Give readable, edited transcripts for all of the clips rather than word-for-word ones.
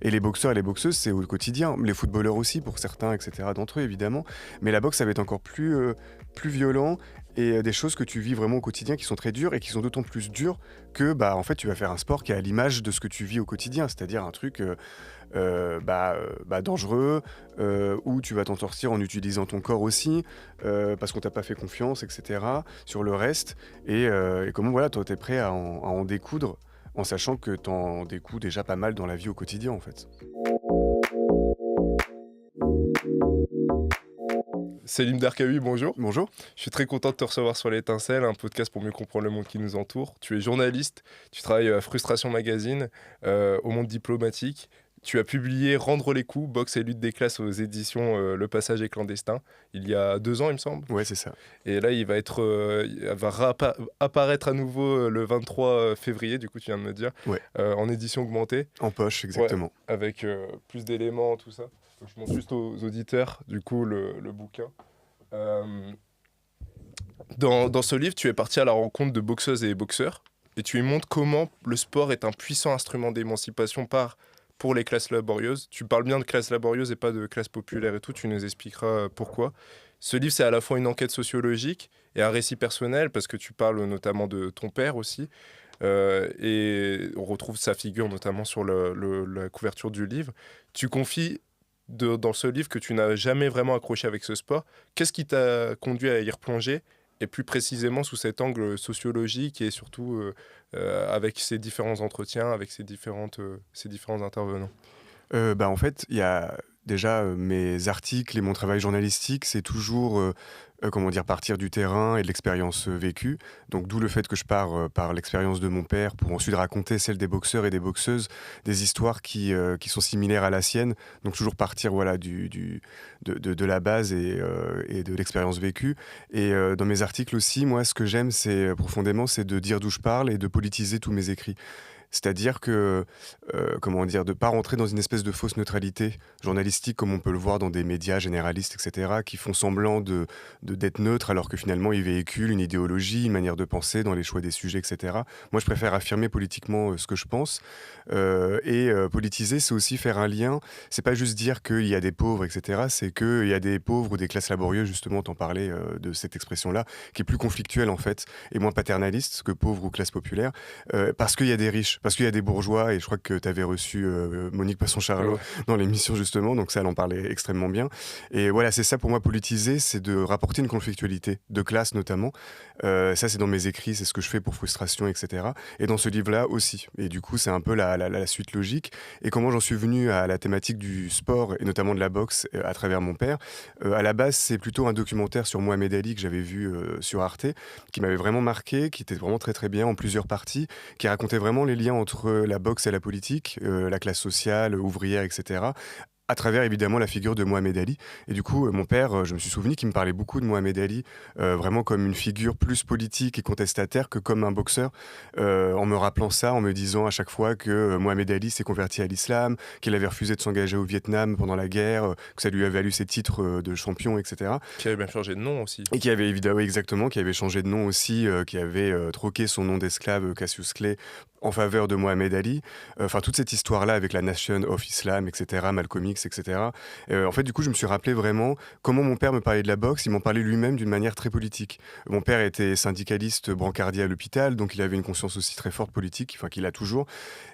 Et les boxeurs et les boxeuses, c'est au quotidien. Les footballeurs aussi, pour certains, etc., d'entre eux, évidemment. Mais la boxe, ça va être encore plus violent et des choses que tu vis vraiment au quotidien qui sont très dures et qui sont d'autant plus dures que, en fait, tu vas faire un sport qui est à l'image de ce que tu vis au quotidien, c'est-à-dire un truc dangereux, où tu vas t'en sortir en utilisant ton corps aussi, parce qu'on t'a pas fait confiance, etc., sur le reste. Et comment, voilà, toi, t'es prêt à en découdre, en sachant que t'en découds déjà pas mal dans la vie au quotidien, en fait. Célim Darkawi, bonjour. Bonjour. Je suis très content de te recevoir sur l'Étincelle, un podcast pour mieux comprendre le monde qui nous entoure. Tu es journaliste, tu travailles à Frustration Magazine, au Monde Diplomatique. Tu as publié Rendre les coups, boxe et lutte des classes aux éditions Le Passage est clandestin, il y a 2 ans, il me semble. Ouais, c'est ça. Et là, il va apparaître à nouveau le 23 février, du coup, tu viens de me dire, Ouais. en édition augmentée. En poche, exactement. Ouais, avec plus d'éléments, tout ça. Donc, je montre juste aux auditeurs, du coup, le bouquin. Euh, dans ce livre, tu es parti à la rencontre de boxeuses et boxeurs et tu y montres comment le sport est un puissant instrument d'émancipation pour les classes laborieuses. Tu parles bien de classes laborieuses et pas de classes populaires et tout, tu nous expliqueras pourquoi. Ce livre, c'est à la fois une enquête sociologique et un récit personnel parce que tu parles notamment de ton père aussi. Et on retrouve sa figure notamment sur la couverture du livre. Tu confies dans ce livre que tu n'as jamais vraiment accroché avec ce sport. Qu'est-ce qui t'a conduit à y replonger et plus précisément sous cet angle sociologique et surtout avec ces différents entretiens, avec ces différents intervenants? En fait, il y a déjà mes articles et mon travail journalistique, c'est toujours partir du terrain et de l'expérience vécue. Donc d'où le fait que je pars par l'expérience de mon père pour ensuite raconter celle des boxeurs et des boxeuses, des histoires qui sont similaires à la sienne. Donc toujours partir de la base et de l'expérience vécue. Et dans mes articles aussi, moi, ce que j'aime, c'est profondément, c'est de dire d'où je parle et de politiser tous mes écrits. C'est-à-dire que, de ne pas rentrer dans une espèce de fausse neutralité journalistique, comme on peut le voir dans des médias généralistes, etc., qui font semblant d'être neutres, alors que finalement, ils véhiculent une idéologie, une manière de penser dans les choix des sujets, etc. Moi, je préfère affirmer politiquement ce que je pense. Politiser, c'est aussi faire un lien. C'est pas juste dire qu'il y a des pauvres, etc. C'est qu'il y a des pauvres ou des classes laborieuses, justement, t'en parlais de cette expression-là, qui est plus conflictuelle, en fait, et moins paternaliste que pauvre ou classe populaire, parce qu'il y a des riches. Parce qu'il y a des bourgeois, et je crois que tu avais reçu Monique Passon-Charlot dans l'émission justement, donc ça, elle en parlait extrêmement bien. Et voilà, c'est ça pour moi, politiser, c'est de rapporter une conflictualité, de classe notamment. Ça, c'est dans mes écrits, c'est ce que je fais pour Frustration, etc. Et dans ce livre-là aussi. Et du coup, c'est un peu la suite logique. Et comment j'en suis venu à la thématique du sport, et notamment de la boxe, à travers mon père. À la base, c'est plutôt un documentaire sur Mohamed Ali que j'avais vu sur Arte, qui m'avait vraiment marqué, qui était vraiment très très bien en plusieurs parties, qui racontait vraiment les liens entre la boxe et la politique, la classe sociale, ouvrière, etc., à travers évidemment la figure de Mohamed Ali. Et du coup, mon père, je me suis souvenu qu'il me parlait beaucoup de Mohamed Ali, vraiment comme une figure plus politique et contestataire que comme un boxeur, en me rappelant ça, en me disant à chaque fois que Mohamed Ali s'est converti à l'islam, qu'il avait refusé de s'engager au Vietnam pendant la guerre, que ça lui avait valu ses titres de champion, etc. Qui avait bien changé de nom aussi. Et qui avait évidemment, exactement, qui avait changé de nom aussi, qui avait troqué son nom d'esclave Cassius Clay en faveur de Mohamed Ali. Enfin, toute cette histoire-là avec la Nation of Islam, etc., Malcolm X, etc. En fait, du coup, je me suis rappelé vraiment comment mon père me parlait de la boxe. Il m'en parlait lui-même d'une manière très politique. Mon père était syndicaliste brancardier à l'hôpital, donc il avait une conscience aussi très forte politique, enfin qu'il a toujours.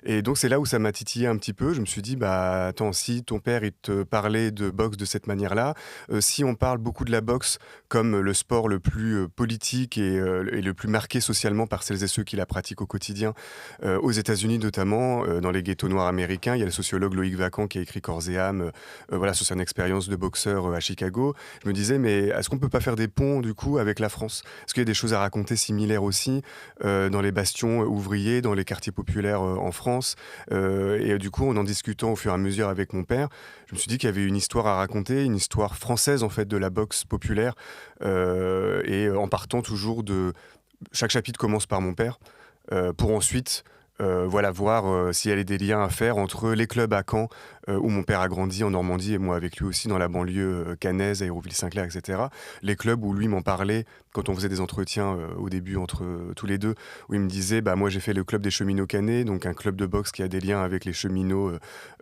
Et donc, c'est là où ça m'a titillé un petit peu. Je me suis dit, attends, si ton père, il te parlait de boxe de cette manière-là, si on parle beaucoup de la boxe comme le sport le plus politique et le plus marqué socialement par celles et ceux qui la pratiquent au quotidien, aux États-Unis notamment, dans les ghettos noirs américains. Il y a le sociologue Loïc Vacan qui a écrit Corps et âme, sur son expérience de boxeur à Chicago. Je me disais, mais est-ce qu'on peut pas faire des ponts du coup avec la France? Est-ce qu'il y a des choses à raconter similaires aussi dans les bastions ouvriers, dans les quartiers populaires en France? Du coup, en discutant au fur et à mesure avec mon père, je me suis dit qu'il y avait une histoire à raconter, une histoire française en fait de la boxe populaire, en partant toujours de... Chaque chapitre commence par mon père, pour ensuite voir s'il y a des liens à faire entre les clubs à Caen où mon père a grandi en Normandie et moi avec lui aussi dans la banlieue caennaise, Aéroville-Saint-Clair, etc. Les clubs où lui m'en parlait quand on faisait des entretiens au début entre tous les deux, où il me disait bah moi j'ai fait le club des cheminots caennais, donc un club de boxe qui a des liens avec les cheminots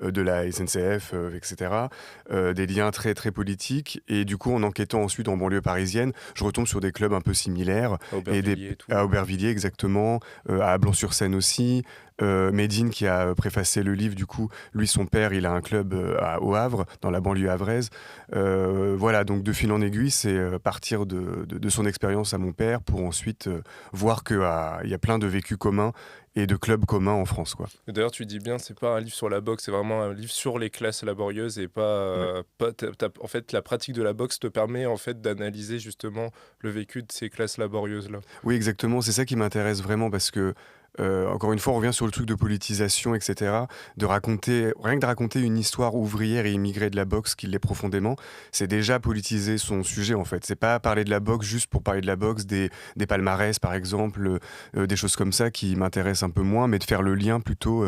de la SNCF, etc. Des liens très très politiques. Et du coup en enquêtant ensuite en banlieue parisienne, je retombe sur des clubs un peu similaires À et Aubervilliers et tout. à Aubervilliers exactement, à Blanc-sur-Seine aussi. Medine qui a préfacé le livre, du coup, lui, son père, il a un club au Havre, dans la banlieue havraise. Voilà, donc de fil en aiguille, c'est partir de son expérience à mon père pour ensuite voir qu'il y a plein de vécus communs et de clubs communs en France, quoi. Et d'ailleurs, tu dis bien, c'est pas un livre sur la boxe, c'est vraiment un livre sur les classes laborieuses et pas, Ouais. en fait, la pratique de la boxe te permet en fait d'analyser justement le vécu de ces classes laborieuses là. Oui, exactement. C'est ça qui m'intéresse vraiment parce que, encore une fois, on revient sur le truc de politisation, etc. De raconter, rien que de raconter une histoire ouvrière et immigrée de la boxe qui l'est profondément, c'est déjà politiser son sujet en fait. C'est pas parler de la boxe juste pour parler de la boxe, des palmarès par exemple, des choses comme ça qui m'intéressent un peu moins, mais de faire le lien plutôt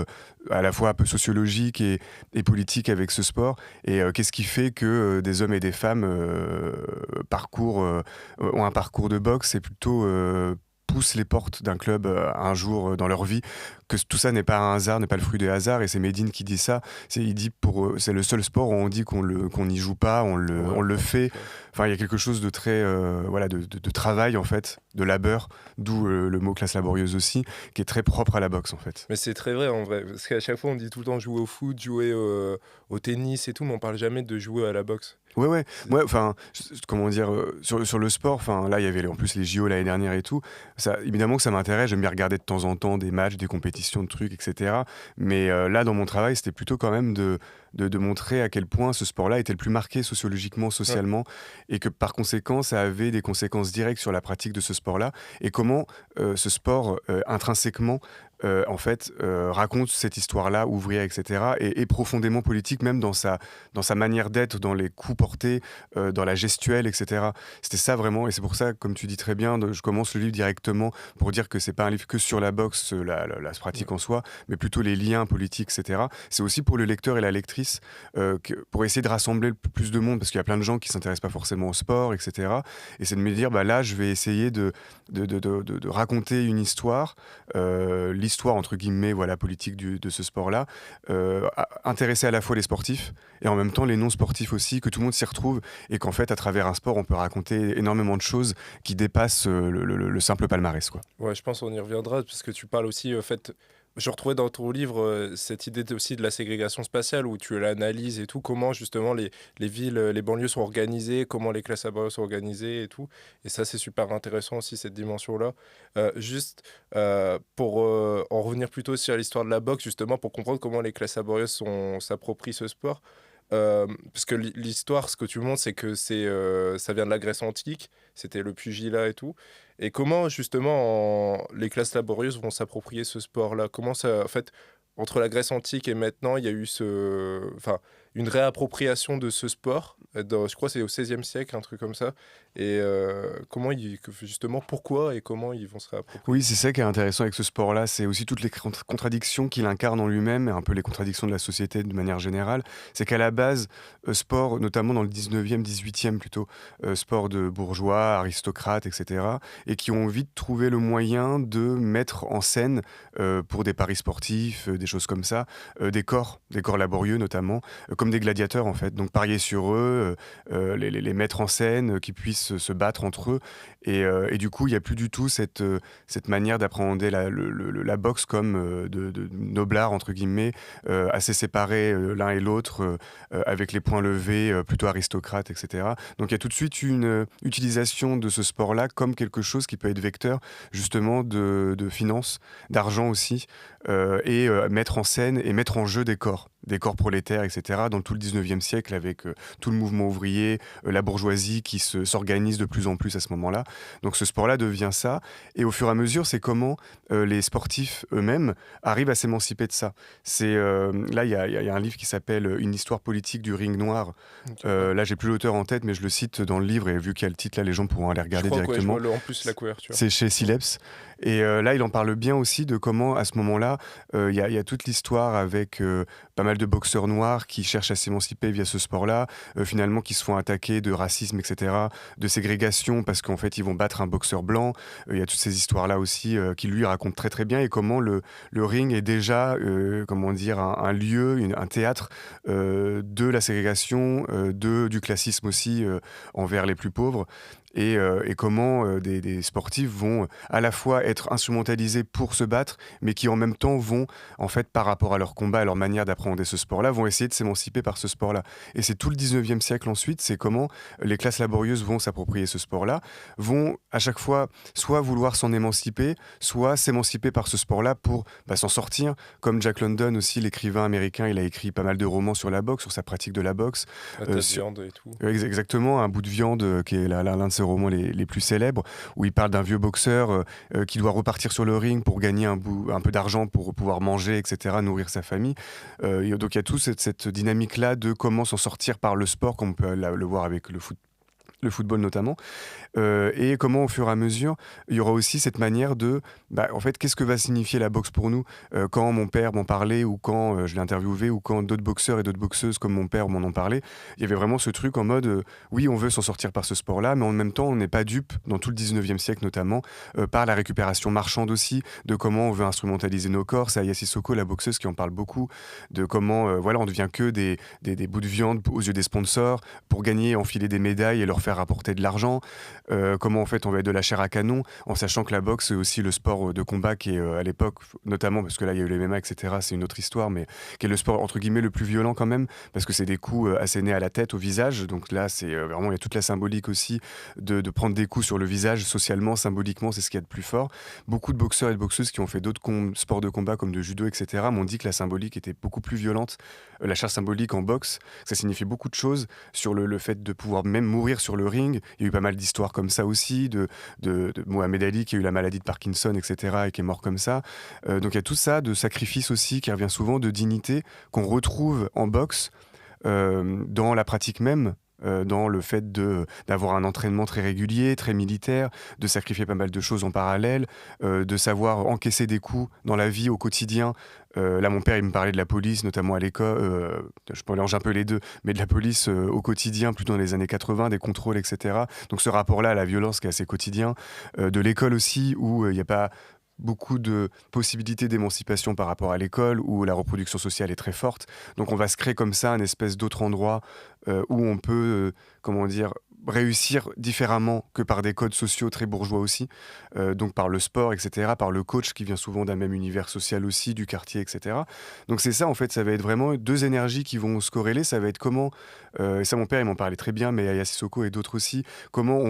à la fois un peu sociologique et politique avec ce sport. Et qu'est-ce qui fait que des hommes et des femmes ont un parcours de boxe et plutôt poussent les portes d'un club un jour dans leur vie, que tout ça n'est pas un hasard, n'est pas le fruit des hasards. Et c'est Medine qui dit ça. Il dit c'est le seul sport où on dit qu'on n'y joue pas, on le fait. Enfin, il y a quelque chose de très voilà, de travail en fait, de labeur, d'où le mot classe laborieuse aussi, qui est très propre à la boxe en fait. Mais c'est très vrai en vrai, parce qu'à chaque fois on dit tout le temps jouer au foot, jouer au tennis et tout, mais on parle jamais de jouer à la boxe. Ouais. Moi, enfin, comment dire, sur le sport, enfin, là, il y avait en plus les JO l'année dernière et tout. Ça, évidemment que ça m'intéresse. J'aime bien regarder de temps en temps des matchs, des compétitions, de trucs, etc. Mais là, dans mon travail, c'était plutôt quand même de montrer à quel point ce sport-là était le plus marqué sociologiquement, Ouais. socialement, et que par conséquent, ça avait des conséquences directes sur la pratique de ce sport-là, et comment ce sport, intrinsèquement, en fait, raconte cette histoire-là, ouvrière, etc., et profondément politique, même dans sa manière d'être, dans les coups portés, dans la gestuelle, etc. C'était ça vraiment, et c'est pour ça, comme tu dis très bien, je commence le livre directement pour dire que c'est pas un livre que sur la boxe, la pratique en soi, mais plutôt les liens politiques, etc. C'est aussi pour le lecteur et la lectrice, pour essayer de rassembler le plus de monde, parce qu'il y a plein de gens qui s'intéressent pas forcément au sport, etc. Et c'est de me dire, bah là, je vais essayer de raconter une histoire, l'histoire entre guillemets, voilà, politique de ce sport-là, intéresser à la fois les sportifs et en même temps les non-sportifs aussi, que tout le monde s'y retrouve et qu'en fait, à travers un sport, on peut raconter énormément de choses qui dépassent le simple palmarès, quoi. Ouais, je pense qu'on y reviendra, parce que tu parles aussi, en fait, je retrouvais dans ton livre cette idée aussi de la ségrégation spatiale où tu l'analyses et tout, comment justement les villes, les banlieues sont organisées, comment les classes laborieuses sont organisées et tout. Et ça, c'est super intéressant aussi, cette dimension-là. Juste pour en revenir plutôt aussi à l'histoire de la boxe, justement, pour comprendre comment les classes laborieuses s'approprient ce sport. Parce que l'histoire, ce que tu montres, c'est que ça vient de la Grèce antique, c'était le pugilat et tout. Et comment justement les classes laborieuses vont s'approprier ce sport-là? Comment ça, en fait, entre la Grèce antique et maintenant, il y a eu enfin, une réappropriation de ce sport. Je crois que c'est au XVIe siècle, un truc comme ça. Et justement, pourquoi et comment ils vont se réapproprier? Oui, c'est ça qui est intéressant avec ce sport-là, c'est aussi toutes les contradictions qu'il incarne en lui-même, et un peu les contradictions de la société de manière générale. C'est qu'à la base, sport, notamment dans le 19e, 18e plutôt, sport de bourgeois, aristocrates, etc., et qui ont vite trouvé le moyen de mettre en scène, pour des paris sportifs, des choses comme ça, des corps laborieux notamment, comme des gladiateurs en fait. Donc parier sur eux, les mettre en scène, qu'ils puissent se battre entre eux. Et du coup, il n'y a plus du tout cette manière d'appréhender la boxe comme de noblard, entre guillemets, assez séparés l'un et l'autre, avec les poings levés, plutôt aristocrates, etc. Donc il y a tout de suite une utilisation de ce sport-là comme quelque chose qui peut être vecteur justement de finances, d'argent aussi, et mettre en scène et mettre en jeu des corps prolétaires, etc., dans tout le 19e siècle, avec tout le mouvement ouvrier, la bourgeoisie qui s'organise de plus en plus à ce moment-là. Donc ce sport-là devient ça, et au fur et à mesure, c'est comment les sportifs eux-mêmes arrivent à s'émanciper de ça. Là, il y a un livre qui s'appelle Une histoire politique du ring noir. Ok. Là, j'ai plus l'auteur en tête, mais je le cite dans le livre, et vu qu'il y a le titre, là, les gens pourront aller Je regarder crois que ouais, je directement. vois en plus la couverture. C'est chez Sileps. Et là, il en parle bien aussi de comment, à ce moment-là, il y a toute l'histoire avec pas mal de boxeurs noirs qui cherchent à s'émanciper via ce sport-là, finalement qui se font attaquer de racisme, etc., de ségrégation parce qu'en fait ils vont battre un boxeur blanc. Il y a toutes ces histoires-là aussi qui lui raconte très très bien et comment le ring est déjà, comment dire, un lieu, un théâtre de la ségrégation, du classisme aussi envers les plus pauvres. Et comment des sportifs vont à la fois être instrumentalisés pour se battre, mais qui en même temps vont, en fait, par rapport à leur combat, à leur manière d'appréhender ce sport-là, vont essayer de s'émanciper par ce sport-là. Et c'est tout le 19e siècle ensuite, c'est comment les classes laborieuses vont s'approprier ce sport-là, vont à chaque fois soit vouloir s'en émanciper, soit s'émanciper par ce sport-là pour s'en sortir. Comme Jack London aussi, l'écrivain américain, il a écrit pas mal de romans sur la boxe, sur sa pratique de la boxe. La tête de viande et tout. Exactement, Un bout de viande, qui est l'un de ses romans les plus célèbres, où il parle d'un vieux boxeur qui doit repartir sur le ring pour gagner un peu d'argent pour pouvoir manger, etc., nourrir sa famille. Donc il y a toute cette dynamique-là de comment s'en sortir par le sport, comme on peut le voir avec le football notamment, et comment au fur et à mesure il y aura aussi cette manière de en fait qu'est-ce que va signifier la boxe pour nous. Quand mon père m'en parlait ou quand je l'ai interviewé ou quand d'autres boxeurs et d'autres boxeuses comme mon père m'en ont parlé, il y avait vraiment ce truc en mode oui, on veut s'en sortir par ce sport-là, mais en même temps on n'est pas dupe dans tout le 19e siècle notamment par la récupération marchande aussi, de comment on veut instrumentaliser nos corps. C'est Aya Sissoko, la boxeuse, qui en parle beaucoup, de comment on devient que des bouts de viande aux yeux des sponsors pour gagner, enfiler des médailles et leur faire rapporter de l'argent. Comment en fait on va être de la chair à canon, en sachant que la boxe c'est aussi le sport de combat qui est à l'époque, notamment parce que là il y a eu les MMA, etc., c'est une autre histoire, mais qui est le sport entre guillemets le plus violent quand même, parce que c'est des coups assénés à la tête, au visage. Donc là c'est vraiment, il y a toute la symbolique aussi de prendre des coups sur le visage, socialement, symboliquement, c'est ce qu'il y a de plus fort. Beaucoup de boxeurs et de boxeuses qui ont fait d'autres sports de combat comme de judo, etc., m'ont dit que la symbolique était beaucoup plus violente. La charge symbolique en boxe, ça signifie beaucoup de choses sur le fait de pouvoir même mourir sur le ring. Il y a eu pas mal d'histoires comme ça aussi, de Mohamed Ali qui a eu la maladie de Parkinson, etc., et qui est mort comme ça. Donc il y a tout ça, de sacrifice aussi, qui revient souvent, de dignité, qu'on retrouve en boxe, dans la pratique même, dans le fait d'avoir un entraînement très régulier, très militaire, de sacrifier pas mal de choses en parallèle, de savoir encaisser des coups dans la vie au quotidien. Là, mon père, il me parlait de la police, notamment à l'école. Je mélange un peu les deux, mais de la police au quotidien, plutôt dans les années 80, des contrôles, etc. Donc ce rapport-là à la violence qui est assez quotidien. De l'école aussi, où il n'y a pas beaucoup de possibilités d'émancipation par rapport à l'école, où la reproduction sociale est très forte. Donc on va se créer comme ça un espèce d'autre endroit où on peut, comment dire, réussir différemment que par des codes sociaux très bourgeois aussi, donc par le sport, etc., par le coach qui vient souvent d'un même univers social aussi, du quartier, etc. Donc c'est ça, en fait, ça va être vraiment deux énergies qui vont se corréler. Ça va être comment, et ça mon père il m'en parlait très bien, mais Aya Sissoko et d'autres aussi, comment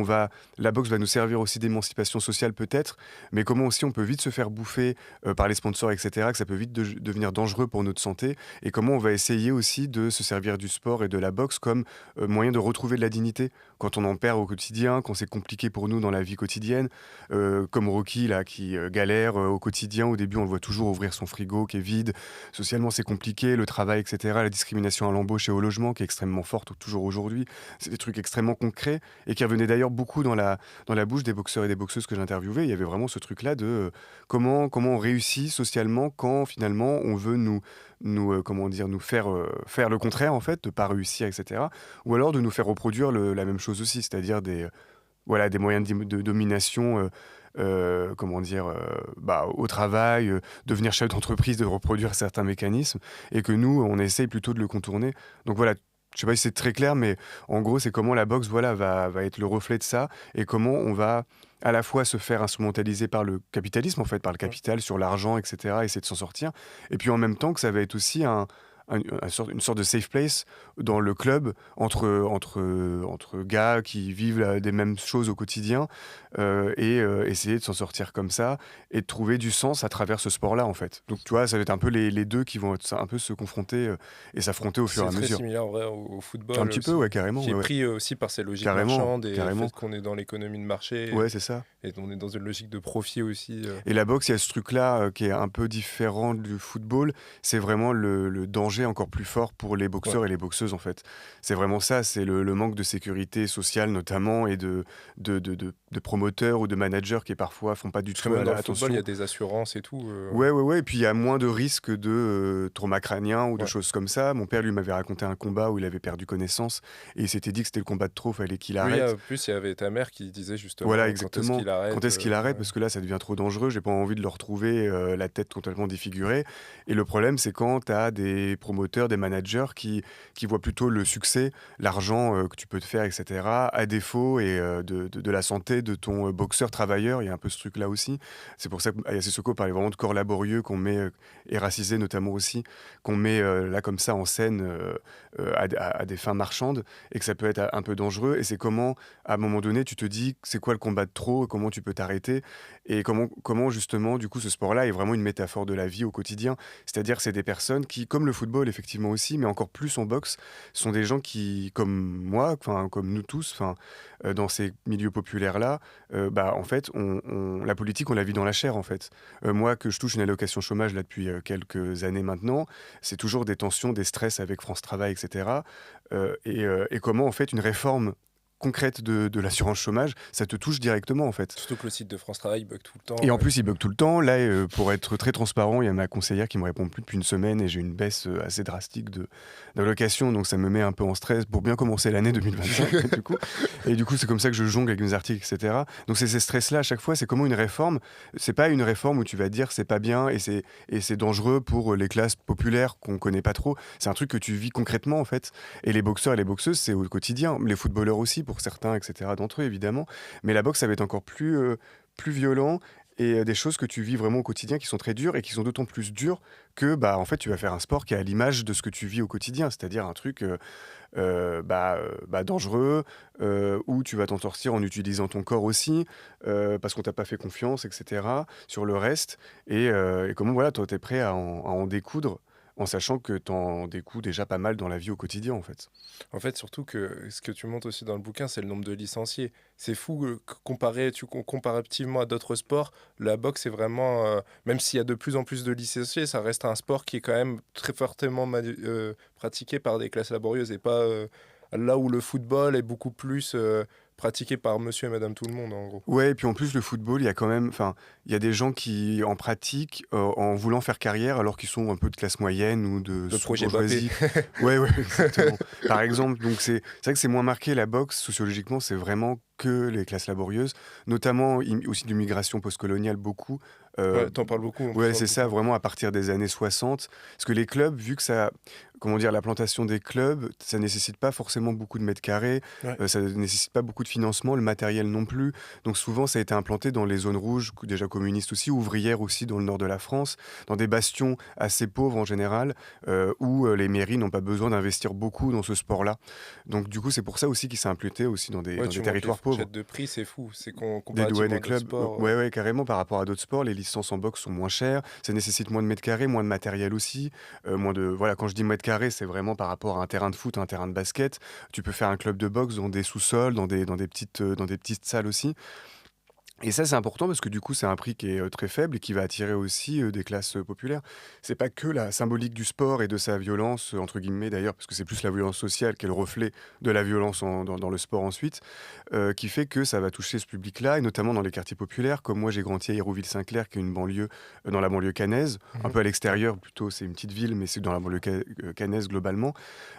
la boxe va nous servir aussi d'émancipation sociale peut-être, mais comment aussi on peut vite se faire bouffer par les sponsors, etc., que ça peut vite devenir dangereux pour notre santé, et comment on va essayer aussi de se servir du sport et de la boxe comme moyen de retrouver de la dignité quand on en perd au quotidien, quand c'est compliqué pour nous dans la vie quotidienne, comme Rocky là qui galère au quotidien. Au début on le voit toujours ouvrir son frigo qui est vide, socialement c'est compliqué, le travail, etc., la discrimination à l'embauche et au logement qui est extrêmement forte toujours aujourd'hui. C'est des trucs extrêmement concrets et qui revenaient d'ailleurs beaucoup dans la bouche des boxeurs et des boxeuses que j'interviewais. Il y avait vraiment ce truc là de comment on réussit socialement quand finalement on veut nous comment dire, nous faire le contraire, en fait, de pas réussir, etc. Ou alors de nous faire reproduire la même chose aussi, c'est-à-dire des moyens de domination, comment dire, au travail, devenir chef d'entreprise, de reproduire certains mécanismes, et que nous, on essaye plutôt de le contourner. Donc voilà, je sais pas si c'est très clair, mais en gros, c'est comment la boxe va être le reflet de ça, et comment on va à la fois se faire instrumentaliser par le capitalisme, en fait, par le capital, sur l'argent, etc., essayer de s'en sortir, et puis en même temps que ça va être aussi une sorte de safe place dans le club entre gars qui vivent des mêmes choses au quotidien, et essayer de s'en sortir comme ça et de trouver du sens à travers ce sport-là, en fait. Donc tu vois, ça va être un peu les deux qui vont un peu se confronter et s'affronter au fur et à C'est très mesure. similaire en vrai au football Un petit peu, aussi, ouais, carrément. qui est Ouais. pris aussi par ces logiques Carrément, marchandes et le carrément. fait qu'on est dans l'économie de marché Ouais, c'est ça. et on est dans une logique de profit aussi. Et la boxe, il y a ce truc-là qui est un peu différent du football. C'est vraiment le danger danger encore plus fort pour les Ouais. boxeurs et les boxeuses en fait. C'est vraiment ça, c'est le manque de sécurité sociale notamment et de promoteurs ou de managers qui parfois font pas du Parce que tout même dans le football, il y attention. a des assurances et tout. Ouais, ouais, ouais, et puis il y a moins de risques de trauma crânien ou de Ouais. choses comme ça. Mon père, lui, m'avait raconté un combat où il avait perdu connaissance et il s'était dit que c'était le combat de trop, fallait qu'il Oui, arrête. en plus, il y avait ta mère qui disait Voilà, justement quand est-ce exactement. qu'il Quand arrête. est-ce qu'il arrête? Ouais. Parce que là, ça devient trop dangereux. J'ai pas envie de le retrouver la tête complètement défigurée. Et le problème, c'est quand tu as des promoteurs, des managers qui voient plutôt le succès, l'argent que tu peux te faire, etc., à défaut et de la santé de ton boxeur travailleur. Il y a un peu ce truc-là aussi. C'est pour ça qu'Aya Sissoko parlait vraiment de corps laborieux qu'on met, et racisé notamment aussi, qu'on met là comme ça en scène à des fins marchandes et que ça peut être un peu dangereux. Et c'est comment à un moment donné, tu te dis c'est quoi le combat de trop, comment tu peux t'arrêter et comment justement, du coup, ce sport-là est vraiment une métaphore de la vie au quotidien. C'est-à-dire, c'est des personnes qui, comme le football effectivement aussi, mais encore plus en boxe, sont des gens qui, comme moi, enfin, comme nous tous, enfin, dans ces milieux populaires-là, bah, en fait, la politique, on la vit dans la chair, en fait. Moi, que je touche une allocation chômage là depuis quelques années maintenant, c'est toujours des tensions, des stress avec France Travail, etc. Et comment, en fait, une réforme concrète de l'assurance chômage, ça te touche directement en fait. Surtout que le site de France Travail bug tout le temps. Et en plus, il bug tout le temps. Là, pour être très transparent, il y a ma conseillère qui me répond plus depuis une semaine et j'ai une baisse assez drastique d'allocation. Donc, ça me met un peu en stress pour bien commencer l'année 2025, du coup. Et du coup, c'est comme ça que je jongle avec mes articles, etc. Donc, c'est ces stress-là à chaque fois. C'est comment une réforme, c'est pas une réforme où tu vas dire c'est pas bien et c'est dangereux pour les classes populaires qu'on connaît pas trop. C'est un truc que tu vis concrètement, en fait. Et les boxeurs et les boxeuses, c'est au quotidien. Les footballeurs aussi, pour certains, etc. d'entre eux, évidemment. Mais la boxe, ça va être encore plus violent et des choses que tu vis vraiment au quotidien qui sont très dures et qui sont d'autant plus dures que bah en fait tu vas faire un sport qui est à l'image de ce que tu vis au quotidien, c'est-à-dire un truc dangereux où tu vas t'en sortir en utilisant ton corps aussi parce qu'on t'a pas fait confiance, etc. sur le reste et comment voilà toi t'es prêt à en découdre en sachant que t'en découds déjà pas mal dans la vie au quotidien en fait. En fait, surtout que ce que tu montres aussi dans le bouquin, c'est le nombre de licenciés. C'est fou comparativement à d'autres sports, la boxe est vraiment, même s'il y a de plus en plus de licenciés, ça reste un sport qui est quand même très fortement pratiqué par des classes laborieuses et pas là où le football est beaucoup plus pratiqué par monsieur et madame tout le monde, en gros. Ouais, et puis en plus, le football, il y a quand même, enfin, il y a des gens qui en pratiquent en voulant faire carrière alors qu'ils sont un peu de classe moyenne ou de Le projet Mbappé. sous-bourgeoisie. Ouais, ouais, exactement. Par exemple, donc c'est vrai que c'est moins marqué la boxe, sociologiquement, c'est vraiment que les classes laborieuses, notamment aussi de migration postcoloniale, beaucoup. Euh, Ouais, t'en parles beaucoup en plus ouais, dans le c'est ça, bouquin. vraiment à partir des années 60. Parce que les clubs, vu que ça, comment dire, la plantation des clubs, ça nécessite pas forcément beaucoup de mètres carrés, Ouais. ça ne nécessite pas beaucoup de financement, le matériel non plus. Donc souvent, ça a été implanté dans les zones rouges, déjà communistes aussi, ouvrières aussi dans le nord de la France, dans des bastions assez pauvres en général, où les mairies n'ont pas besoin d'investir beaucoup dans ce sport-là. Donc du coup, c'est pour ça aussi qu'il s'est implanté aussi dans des, Ouais, dans des tu montres les territoires pauvres. fourchettes de prix, c'est fou. C'est qu'on Ouais, comparativement des à d'autres clubs, sports. ouais, ouais, carrément par rapport à d'autres sports, les licences en boxe sont moins chères, ça nécessite moins de mètres carrés, moins de matériel aussi, moins de, voilà, quand je dis mètres carrés, c'est vraiment par rapport à un terrain de foot, un terrain de basket. Tu peux faire un club de boxe dans des sous-sols, dans des petites salles aussi. Et ça, c'est important parce que du coup, c'est un prix qui est très faible et qui va attirer aussi des classes populaires. C'est pas que la symbolique du sport et de sa violence, entre guillemets d'ailleurs, parce que c'est plus la violence sociale qui est le reflet de la violence dans le sport ensuite, qui fait que ça va toucher ce public-là, et notamment dans les quartiers populaires. Comme moi, j'ai grandi à Hérouville-Saint-Clair, qui est une banlieue, dans la banlieue caennaise, un Mhm. peu à l'extérieur plutôt, c'est une petite ville, mais c'est dans la banlieue caennaise globalement.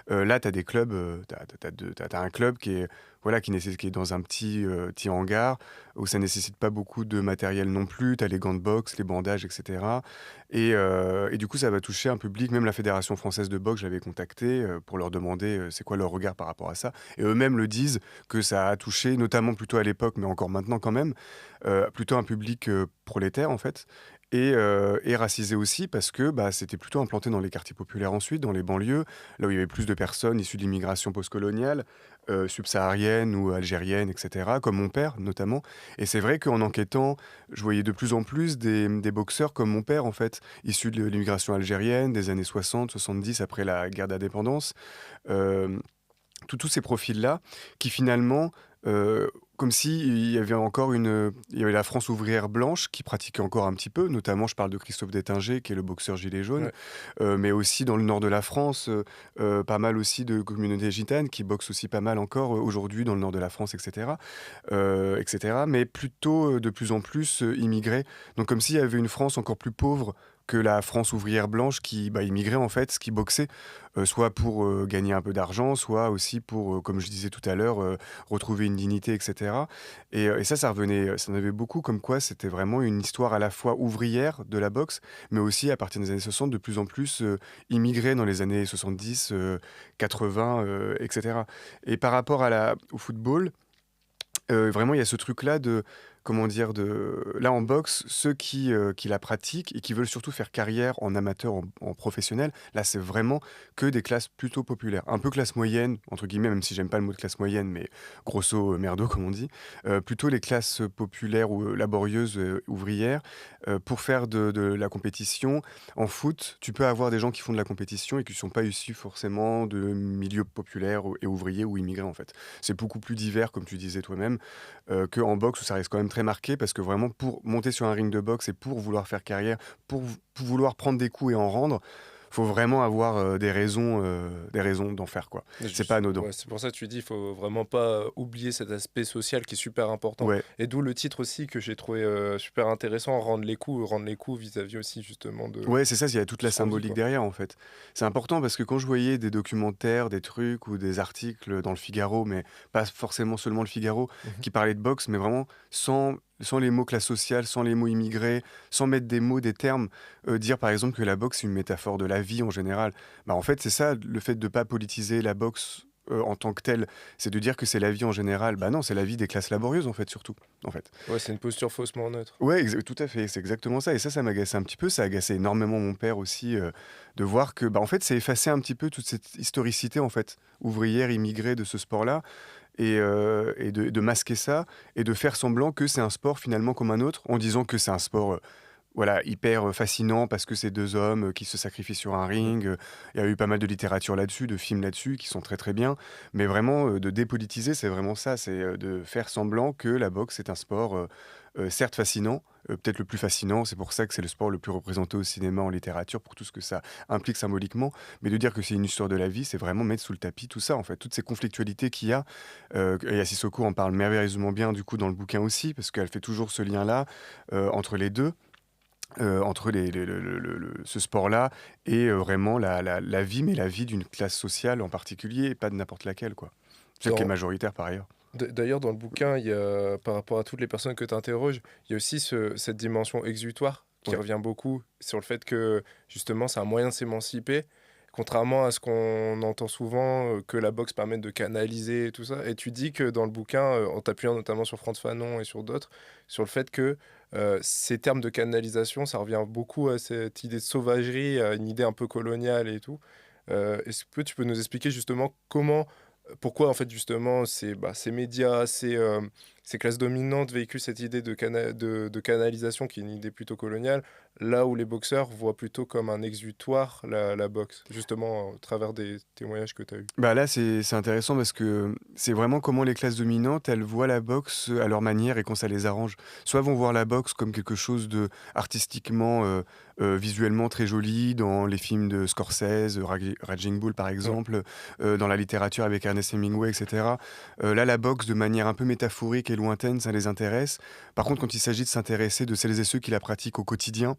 Là, tu as des clubs, t'as un club qui est, voilà, qui est dans un petit hangar où ça nécessite pas beaucoup de matériel non plus. Tu as les gants de boxe, les bandages, etc. Et du coup, ça va toucher un public, même la Fédération française de boxe, j'avais contacté pour leur demander c'est quoi leur regard par rapport à ça. Et eux-mêmes le disent que ça a touché, notamment plutôt à l'époque, mais encore maintenant quand même, plutôt un public prolétaire en fait. Et racisé aussi parce que bah, c'était plutôt implanté dans les quartiers populaires ensuite, dans les banlieues, là où il y avait plus de personnes issues de l'immigration postcoloniale, subsaharienne ou algérienne, etc., comme mon père notamment. Et c'est vrai qu'en enquêtant, je voyais de plus en plus des boxeurs comme mon père, en fait, issus de l'immigration algérienne des années 60, 70, après la guerre d'indépendance. Euh, tous ces profils-là qui finalement comme si il y avait encore il y avait la France ouvrière blanche qui pratiquait encore un petit peu, notamment je parle de Christophe Détinger qui est le boxeur gilet jaune, Ouais. mais aussi dans le nord de la France, pas mal aussi de communautés gitanes qui boxent aussi pas mal encore, aujourd'hui dans le nord de la France et cetera, mais plutôt, de plus en plus, immigrés. Donc comme s'il y avait une France encore plus pauvre que la France ouvrière blanche qui, bah, immigrait en fait, qui boxait, soit pour, gagner un peu d'argent, soit aussi pour, comme je disais tout à l'heure, retrouver une dignité et cetera et ça revenait, ça en avait beaucoup comme quoi c'était vraiment une histoire à la fois ouvrière de la boxe, mais aussi à partir des années 60 de plus en plus, immigrés dans les années 70, 80, et cetera et par rapport au football, vraiment, il y a ce truc-là de comment dire? Là, en boxe, ceux qui la pratiquent et qui veulent surtout faire carrière en amateur, en professionnel, là, c'est vraiment que des classes plutôt populaires. Un peu «classe moyenne» entre guillemets, même si j'aime pas le mot de classe moyenne, mais grosso merdo, comme on dit. Plutôt les classes populaires ou laborieuses, ouvrières, pour faire de la compétition. En foot, tu peux avoir des gens qui font de la compétition et qui ne sont pas issus forcément de milieux populaires et ouvriers ou immigrés, en fait. C'est beaucoup plus divers, comme tu disais toi-même, qu'en boxe où ça reste quand même très marqué parce que vraiment pour monter sur un ring de boxe et pour vouloir faire carrière, pour vouloir prendre des coups et en rendre, faut vraiment avoir des raisons d'en faire quoi. C'est pas anodin. Ouais, c'est pour ça que tu dis, il faut vraiment pas oublier cet aspect social qui est super important. Ouais, Et d'où le titre aussi que j'ai trouvé super intéressant, rendre les coups vis-à-vis aussi justement ouais, c'est ça, il y a toute de la ce qu'on vit, symbolique quoi. derrière en fait. C'est important parce que quand je voyais des documentaires, des trucs ou des articles dans le Figaro, mais pas forcément seulement le Figaro, Mhm. qui parlaient de boxe, mais vraiment sans les mots classe sociale, sans les mots immigrés, sans mettre des mots, des termes, dire par exemple que la boxe c'est une métaphore de la vie en général. Bah en fait c'est ça, le fait de pas politiser la boxe en tant que telle, c'est de dire que c'est la vie en général. Bah non, c'est la vie des classes laborieuses en fait surtout, en fait. Ouais, c'est une posture faussement neutre. Ouais, tout à fait, c'est exactement ça et ça m'agaçait un petit peu. Ça agaçait énormément mon père aussi, de voir que, bah, en fait, c'est effacer un petit peu toute cette historicité, en fait, ouvrière, immigrée de ce sport-là et de masquer ça et de faire semblant que c'est un sport finalement comme un autre, en disant que c'est un sport, voilà, hyper, fascinant parce que c'est 2 hommes, qui se sacrifient sur un Mm. ring, il y a eu pas mal de littérature là-dessus, de films là-dessus qui sont très, très bien. Mais vraiment, de dépolitiser, c'est vraiment ça, c'est, de faire semblant que la boxe est un sport, certes fascinant, peut-être le plus fascinant, c'est pour ça que c'est le sport le plus représenté au cinéma, en littérature, pour tout ce que ça implique symboliquement. Mais de dire que c'est une histoire de la vie, c'est vraiment mettre sous le tapis tout ça, en fait, toutes ces conflictualités qu'il y a, et Sissoko en parle merveilleusement bien, du coup, dans le bouquin aussi, parce qu'elle fait toujours ce lien-là, entre les 2. Entre ce sport-là et vraiment la vie, mais la vie d'une classe sociale en particulier, et pas de n'importe laquelle, quoi. Celle qui est Dans, majoritaire par ailleurs. D'ailleurs, dans le bouquin, il y a, par rapport à toutes les personnes que tu interroges, il y a aussi cette dimension exutoire qui Ouais. revient beaucoup sur le fait que justement c'est un moyen de s'émanciper, contrairement à ce qu'on entend souvent, que la boxe permet de canaliser et tout ça. Et tu dis que dans le bouquin, en t'appuyant notamment sur Frantz Fanon et sur d'autres, sur le fait que ces termes de canalisation, ça revient beaucoup à cette idée de sauvagerie, à une idée un peu coloniale et tout. Est-ce que tu peux nous expliquer justement pourquoi en fait justement ces médias, ces classes dominantes véhiculent cette idée de canalisation qui est une idée plutôt coloniale, là où les boxeurs voient plutôt comme un exutoire la boxe, justement au travers des témoignages que tu as eus. Bah là, c'est intéressant parce que c'est vraiment comment les classes dominantes, elles voient la boxe à leur manière et quand ça les arrange. Soit vont voir la boxe comme quelque chose de artistiquement, visuellement très joli dans les films de Scorsese, Raging Bull par Ouais. exemple, dans la littérature avec Ernest Hemingway, etc. Là, la boxe de manière un peu métaphorique et lointaine, ça les intéresse. Par contre, quand il s'agit de s'intéresser de celles et ceux qui la pratiquent au quotidien,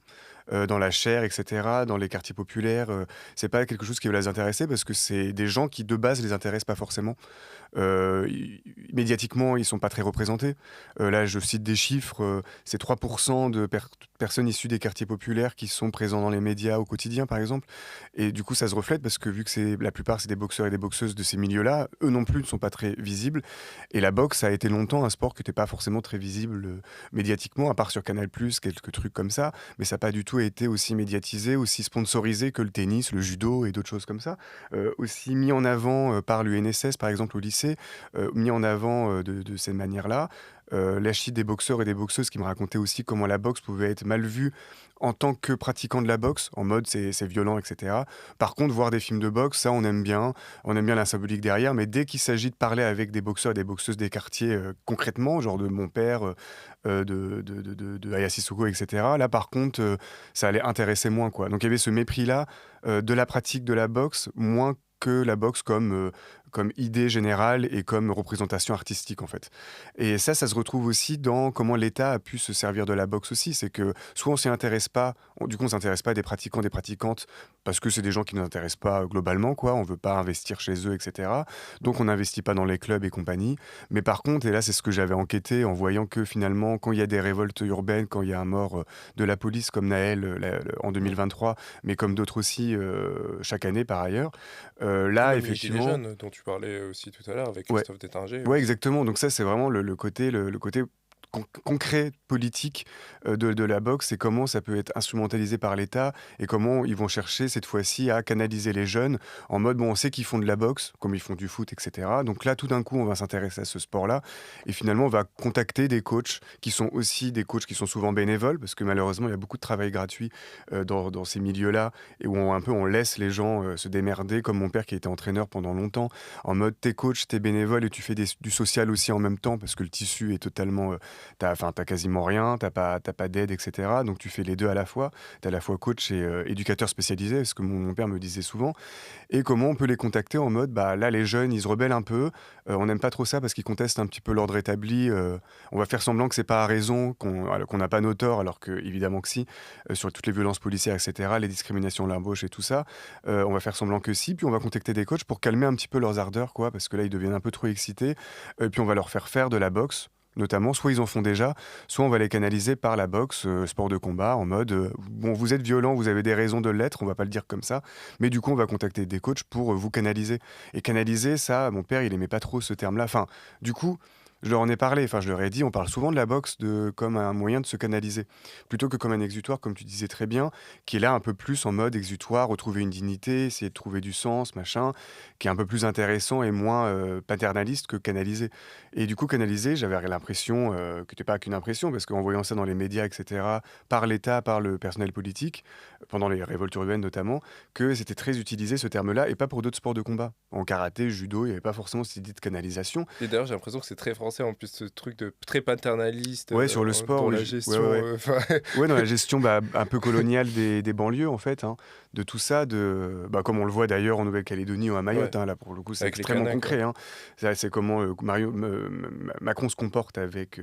dans la chair, etc., dans les quartiers populaires, c'est pas quelque chose qui va les intéresser parce que c'est des gens qui de base les intéressent pas forcément. Médiatiquement, ils sont pas très représentés. Là, je cite des chiffres, c'est 3% de personnes issues des quartiers populaires qui sont présents dans les médias au quotidien, par exemple. Et du coup, ça se reflète parce que vu que la plupart, c'est des boxeurs et des boxeuses de ces milieux-là, eux non plus ne sont pas très visibles. Et la boxe a été longtemps un sport qui n'était pas forcément très visible médiatiquement, à part sur Canal+, quelques trucs comme ça. Mais ça n'a pas du tout été aussi médiatisé, aussi sponsorisé que le tennis, le judo et d'autres choses comme ça. Aussi mis en avant par l'UNSS, par exemple, au lycée, mis en avant de cette manière-là. Lachit, des boxeurs et des boxeuses qui me racontaient aussi comment la boxe pouvait être mal vue en tant que pratiquant de la boxe, en mode c'est violent, etc. Par contre, voir des films de boxe, ça on aime bien la symbolique derrière, mais dès qu'il s'agit de parler avec des boxeurs et des boxeuses des quartiers concrètement, genre de mon père, de Aya Sissoko, etc., là par contre, ça allait intéresser moins, quoi. Donc il y avait ce mépris-là de la pratique de la boxe, moins que la boxe comme idée générale et comme représentation artistique en fait. Et ça se retrouve aussi dans comment l'État a pu se servir de la boxe aussi. C'est que soit on s'y intéresse pas, du coup on s'intéresse pas à des pratiquants, des pratiquantes, parce que c'est des gens qui nous intéressent pas globalement, quoi. On veut pas investir chez eux, etc. Donc on n'investit pas dans les clubs et compagnie. Mais par contre, et là c'est ce que j'avais enquêté en voyant que finalement, quand il y a des révoltes urbaines, quand il y a un mort de la police comme Naël en 2023, mais comme d'autres aussi chaque année par ailleurs, là Même les Gilets effectivement. jaunes dont tu parlais aussi tout à l'heure avec Ouais, Christophe Détinger. ouais, exactement. Donc ça, c'est vraiment le côté concret politique de la boxe et comment ça peut être instrumentalisé par l'État et comment ils vont chercher cette fois-ci à canaliser les jeunes en mode, bon, on sait qu'ils font de la boxe, comme ils font du foot, etc. Donc là, tout d'un coup, on va s'intéresser à ce sport-là et finalement, on va contacter des coachs qui sont aussi des coachs qui sont souvent bénévoles parce que malheureusement, il y a beaucoup de travail gratuit dans ces milieux-là et où on laisse les gens se démerder, comme mon père qui a été entraîneur pendant longtemps, en mode t'es coach, t'es bénévole et tu fais du social aussi en même temps parce que le tissu est totalement t'as quasiment rien, t'as pas d'aide, etc. Donc tu fais les deux à la fois. T'es à la fois coach et éducateur spécialisé, ce que mon père me disait souvent. Et comment on peut les contacter en mode, bah là les jeunes, ils se rebellent un peu. On n'aime pas trop ça parce qu'ils contestent un petit peu l'ordre établi. On va faire semblant que c'est pas à raison, qu'on n'a pas nos torts, alors que évidemment que si, sur toutes les violences policières, etc., les discriminations, l'embauche et tout ça. On va faire semblant que si, puis on va contacter des coachs pour calmer un petit peu leurs ardeurs, quoi, parce que là ils deviennent un peu trop excités. Puis on va leur faire de la boxe notamment, soit ils en font déjà, soit on va les canaliser par la boxe, sport de combat, en mode bon, vous êtes violent, vous avez des raisons de l'être, on va pas le dire comme ça, mais du coup, on va contacter des coachs pour vous canaliser. Et canaliser, ça, mon père, il aimait pas trop ce terme-là. Enfin, du coup, je leur en ai parlé, enfin, je leur ai dit, on parle souvent de la boxe comme un moyen de se canaliser, plutôt que comme un exutoire, comme tu disais très bien, qui est là un peu plus en mode exutoire, retrouver une dignité, essayer de trouver du sens, machin, qui est un peu plus intéressant et moins paternaliste que canaliser. Et du coup, canaliser, j'avais l'impression que c'était pas qu'une impression, parce qu'en voyant ça dans les médias, etc., par l'État, par le personnel politique, pendant les révoltes urbaines notamment, que c'était très utilisé ce terme-là, et pas pour d'autres sports de combat. En karaté, judo, il n'y avait pas forcément cette idée de canalisation. Et d'ailleurs, j'ai l'impression que c'est très français en plus, ce truc de très paternaliste Ouais, sur le sport, dans oui, la ouais, gestion. ouais, ouais. 'Fin, Ouais, dans la gestion bah, un peu coloniale des banlieues, en fait, hein, de tout ça, comme on le voit d'ailleurs en Nouvelle-Calédonie ou à ouais, Mayotte, hein, là pour le coup c'est avec les extrêmement Kanaks, ouais. concret. Hein. C'est comment Macron se comporte avec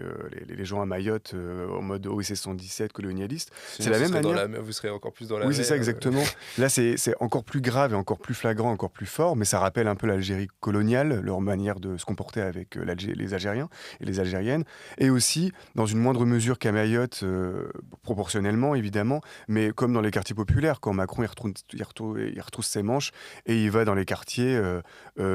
les gens à Mayotte en mode OSS 117 colonialiste. C'est Sinon, la ce même serait dans manière. la mer, vous serez encore plus dans la Oui, c'est ça mer. exactement. Là, c'est encore plus grave et encore plus flagrant, encore plus fort, mais ça rappelle un peu l'Algérie coloniale, leur manière de se comporter avec les Algériens et les Algériennes, et aussi, dans une moindre mesure qu'à Mayotte, proportionnellement évidemment, mais comme dans les quartiers populaires, quand Macron il retrousse ses manches et il va dans les quartiers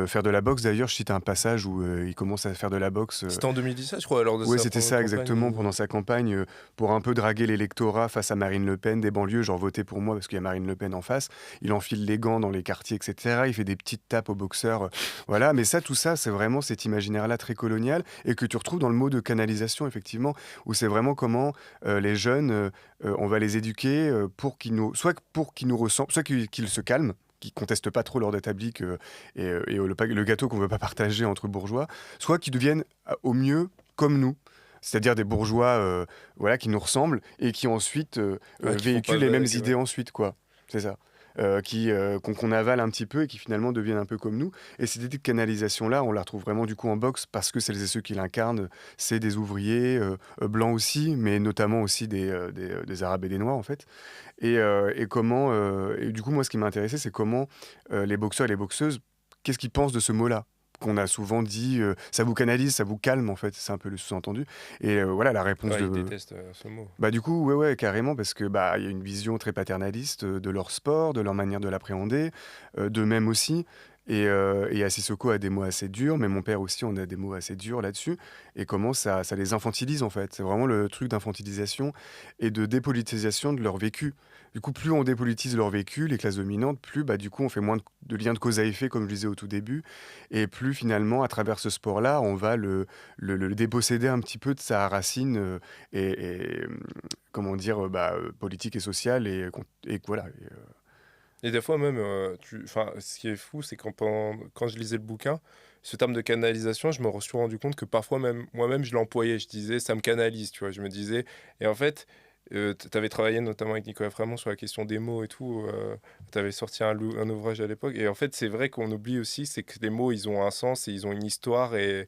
faire de la boxe. D'ailleurs, je cite un passage où il commence à faire de la boxe. C'était en 2017, je crois, lors de Oui, sa c'était ça campagne. exactement pendant sa campagne pour un peu draguer l'électorat face à Marine Le Pen des banlieues, genre votez pour moi parce qu'il y a Marine Le Pen en face. Il enfile les gants dans les quartiers, etc. Il fait des petites tapes aux boxeurs, voilà. Mais ça, tout ça, c'est vraiment cet imaginaire-là très colonial et que tu retrouves dans le mot de canalisation effectivement, où c'est vraiment comment les jeunes, on va les éduquer soit pour qu'ils nous ressemblent, soit qu'ils se calment qui contestent pas trop l'ordre établi et le gâteau qu'on veut pas partager entre bourgeois, soit qui deviennent au mieux comme nous, c'est-à-dire des bourgeois voilà, qui nous ressemblent et qui ensuite Ouais, qui font pas véhiculent les mêmes vague, idées ouais. ensuite, quoi. C'est ça. Qu'on avale un petit peu et qui finalement deviennent un peu comme nous. Et cette idée de canalisation-là, on la retrouve vraiment du coup en boxe parce que celles et ceux qui l'incarnent, c'est des ouvriers, blancs aussi, mais notamment aussi des Arabes et des Noirs en fait. Et du coup, moi, ce qui m'a intéressé, c'est comment les boxeurs et les boxeuses, qu'est-ce qu'ils pensent de ce mot-là qu'on a souvent dit, ça vous canalise, ça vous calme en fait, c'est un peu le sous-entendu. Et voilà la réponse Ouais, ils de, détestent ce mot. bah du coup, ouais, carrément, parce que bah il y a une vision très paternaliste de leur sport, de leur manière de l'appréhender, d'eux-mêmes aussi. Et Sissoko a des mots assez durs, mais mon père aussi, on a des mots assez durs là-dessus. Et comment ça les infantilise, en fait. C'est vraiment le truc d'infantilisation et de dépolitisation de leur vécu. Du coup, plus on dépolitise leur vécu, les classes dominantes, plus bah, du coup, on fait moins de liens de cause à effet, comme je disais au tout début. Et plus finalement, à travers ce sport-là, on va le déposséder un petit peu de sa racine comment dire, politique et sociale. Et voilà. Et des fois même, enfin, ce qui est fou, c'est quand je lisais le bouquin, ce terme de canalisation, je me suis rendu compte que parfois même moi-même je l'employais. Je disais ça me canalise, tu vois. Je me disais, et en fait, tu avais travaillé notamment avec Nicolas Framont sur la question des mots et tout. Tu avais sorti un ouvrage à l'époque. Et en fait, c'est vrai qu'on oublie aussi, c'est que les mots, ils ont un sens et ils ont une histoire. Et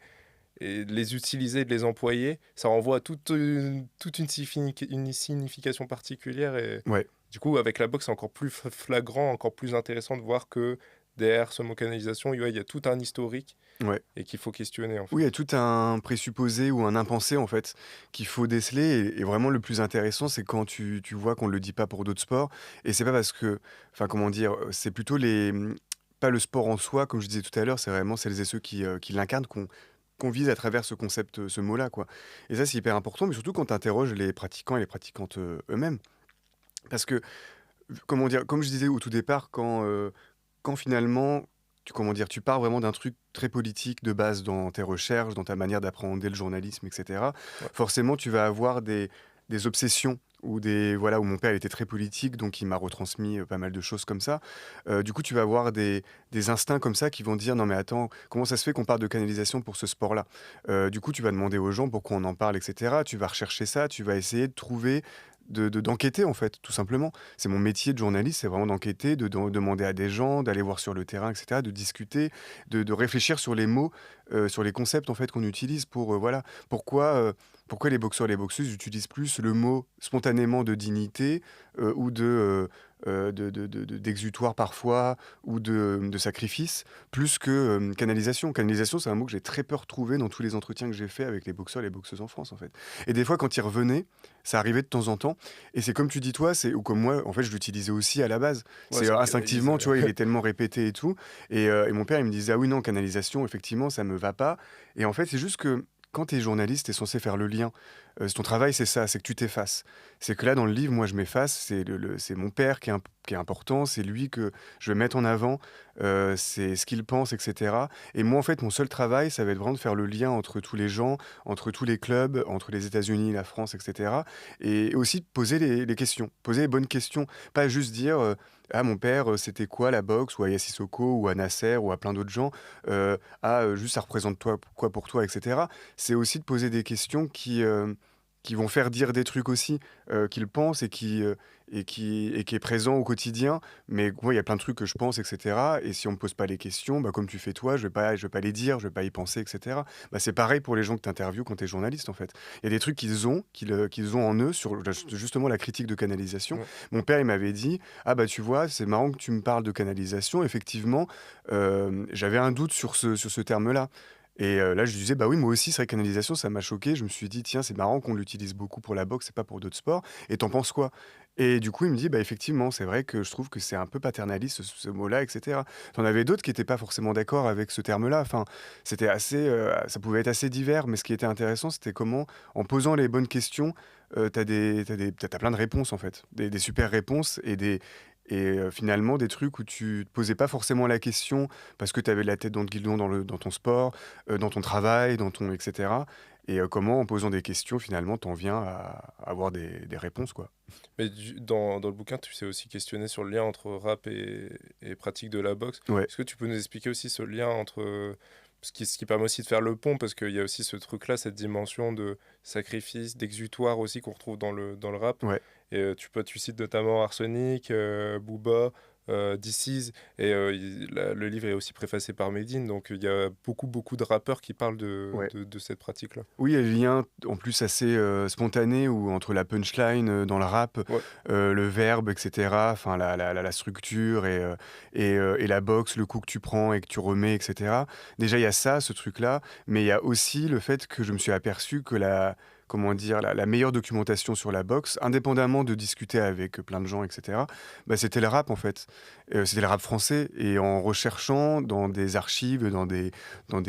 de les utiliser, de les employer, ça renvoie à une signification particulière. Et Ouais. du coup, avec la boxe, c'est encore plus flagrant, encore plus intéressant de voir que derrière ce mot canalisation, il y a tout un historique Ouais. et qu'il faut questionner en Oui, il y a fait. tout un présupposé ou un impensé en fait qu'il faut déceler et vraiment le plus intéressant c'est quand tu vois qu'on ne le dit pas pour d'autres sports et c'est pas parce que, enfin comment dire, c'est plutôt pas le sport en soi comme je disais tout à l'heure, c'est vraiment celles et ceux qui l'incarnent qu'on vise à travers ce concept, ce mot-là quoi. Et ça c'est hyper important, mais surtout quand tu interroges les pratiquants et les pratiquantes eux-mêmes. Parce que, comment dire, comme je disais au tout départ, quand finalement, comment dire, tu pars vraiment d'un truc très politique de base dans tes recherches, dans ta manière d'appréhender le journalisme, etc., Ouais. forcément, tu vas avoir des obsessions ou voilà, où mon père il était très politique, donc il m'a retransmis pas mal de choses comme ça. Du coup, tu vas avoir des instincts comme ça qui vont dire, non mais attends, comment ça se fait qu'on parle de canalisation pour ce sport-là? Du coup, tu vas demander aux gens pourquoi on en parle, etc. Tu vas rechercher ça, tu vas essayer de trouver d'enquêter en fait, tout simplement. C'est mon métier de journaliste, c'est vraiment d'enquêter, de demander à des gens, d'aller voir sur le terrain, etc., de discuter, de réfléchir sur les mots, sur les concepts en fait qu'on utilise pour voilà pourquoi les boxeurs et les boxeuses utilisent plus le mot spontanément de dignité ou d'exutoire parfois ou de sacrifice plus que canalisation. Canalisation, c'est un mot que j'ai très peur de trouver dans tous les entretiens que j'ai fait avec les boxeurs et les boxeuses en France en fait. Et des fois quand ils revenaient, ça arrivait de temps en temps. Et c'est comme tu dis toi, ou comme moi, en fait, je l'utilisais aussi à la base. Ouais, C'est ça me canalise. instinctivement, tu vois, il est tellement répété et tout. Et mon père, il me disait, ah oui, non, canalisation, effectivement, ça me va pas. Et en fait, c'est juste que quand tu es journaliste, tu es censé faire le lien. Ton travail, c'est ça, c'est que tu t'effaces. C'est que là, dans le livre, moi, je m'efface. C'est mon père qui est important. C'est lui que je vais mettre en avant. C'est ce qu'il pense, etc. Et moi, en fait, mon seul travail, ça va être vraiment de faire le lien entre tous les gens, entre tous les clubs, entre les États-Unis, la France, etc. Et aussi de poser les questions, poser les bonnes questions. Pas juste dire ah, mon père, c'était quoi la boxe, ou à Yassissoko, ou à Nasser, ou à plein d'autres gens. Juste ça représente quoi pour toi, etc. C'est aussi de poser des questions qui vont faire dire des trucs aussi qu'ils pensent et qui est présent au quotidien. Mais moi, il y a plein de trucs que je pense, etc. Et si on me pose pas les questions, bah, comme tu fais toi, je vais pas les dire, je vais pas y penser, etc. Bah, c'est pareil pour les gens que tu interviews quand tu es journaliste, en fait. Il y a des trucs qu'ils ont en eux sur justement la critique de canalisation. Ouais. Mon père, il m'avait dit, ah bah tu vois, c'est marrant que tu me parles de canalisation. Effectivement, j'avais un doute sur ce terme-là. Et là, je lui disais, bah oui, moi aussi, c'est vrai que canalisation, ça m'a choqué. Je me suis dit, tiens, c'est marrant qu'on l'utilise beaucoup pour la boxe et pas pour d'autres sports. Et t'en penses quoi? Et du coup, il me dit, bah effectivement, c'est vrai que je trouve que c'est un peu paternaliste ce mot-là, etc. T'en avais d'autres qui n'étaient pas forcément d'accord avec ce terme-là. Enfin, ça pouvait être assez divers, mais ce qui était intéressant, c'était comment, en posant les bonnes questions, t'as plein de réponses en fait, des super réponses et finalement des trucs où tu te posais pas forcément la question parce que tu avais la tête dans le guidon dans ton sport, dans ton travail, etc. Et comment, en posant des questions, finalement, t'en viens à avoir des réponses, quoi. Mais dans le bouquin, tu sais aussi questionner sur le lien entre rap et pratique de la boxe. Ouais, Est-ce que tu peux nous expliquer aussi ce lien entre... Ce qui permet aussi de faire le pont, parce qu'il y a aussi ce truc-là, cette dimension de sacrifice, d'exutoire aussi qu'on retrouve dans le rap. ouais. Et tu cites notamment Arsenic, Booba, DC's, et le livre est aussi préfacé par Medine, donc il y a beaucoup, beaucoup de rappeurs qui parlent de, Ouais. de, de cette pratique-là. Oui, il y a le lien en plus assez spontané ou entre la punchline dans le rap, Ouais, le verbe, etc. Enfin, la structure et la boxe, le coup que tu prends et que tu remets, etc. Déjà, il y a ça, ce truc-là, mais il y a aussi le fait que je me suis aperçu que comment dire, la meilleure documentation sur la boxe, indépendamment de discuter avec plein de gens, etc., bah, c'était le rap en fait. C'était le rap français. Et en recherchant dans des archives, dans des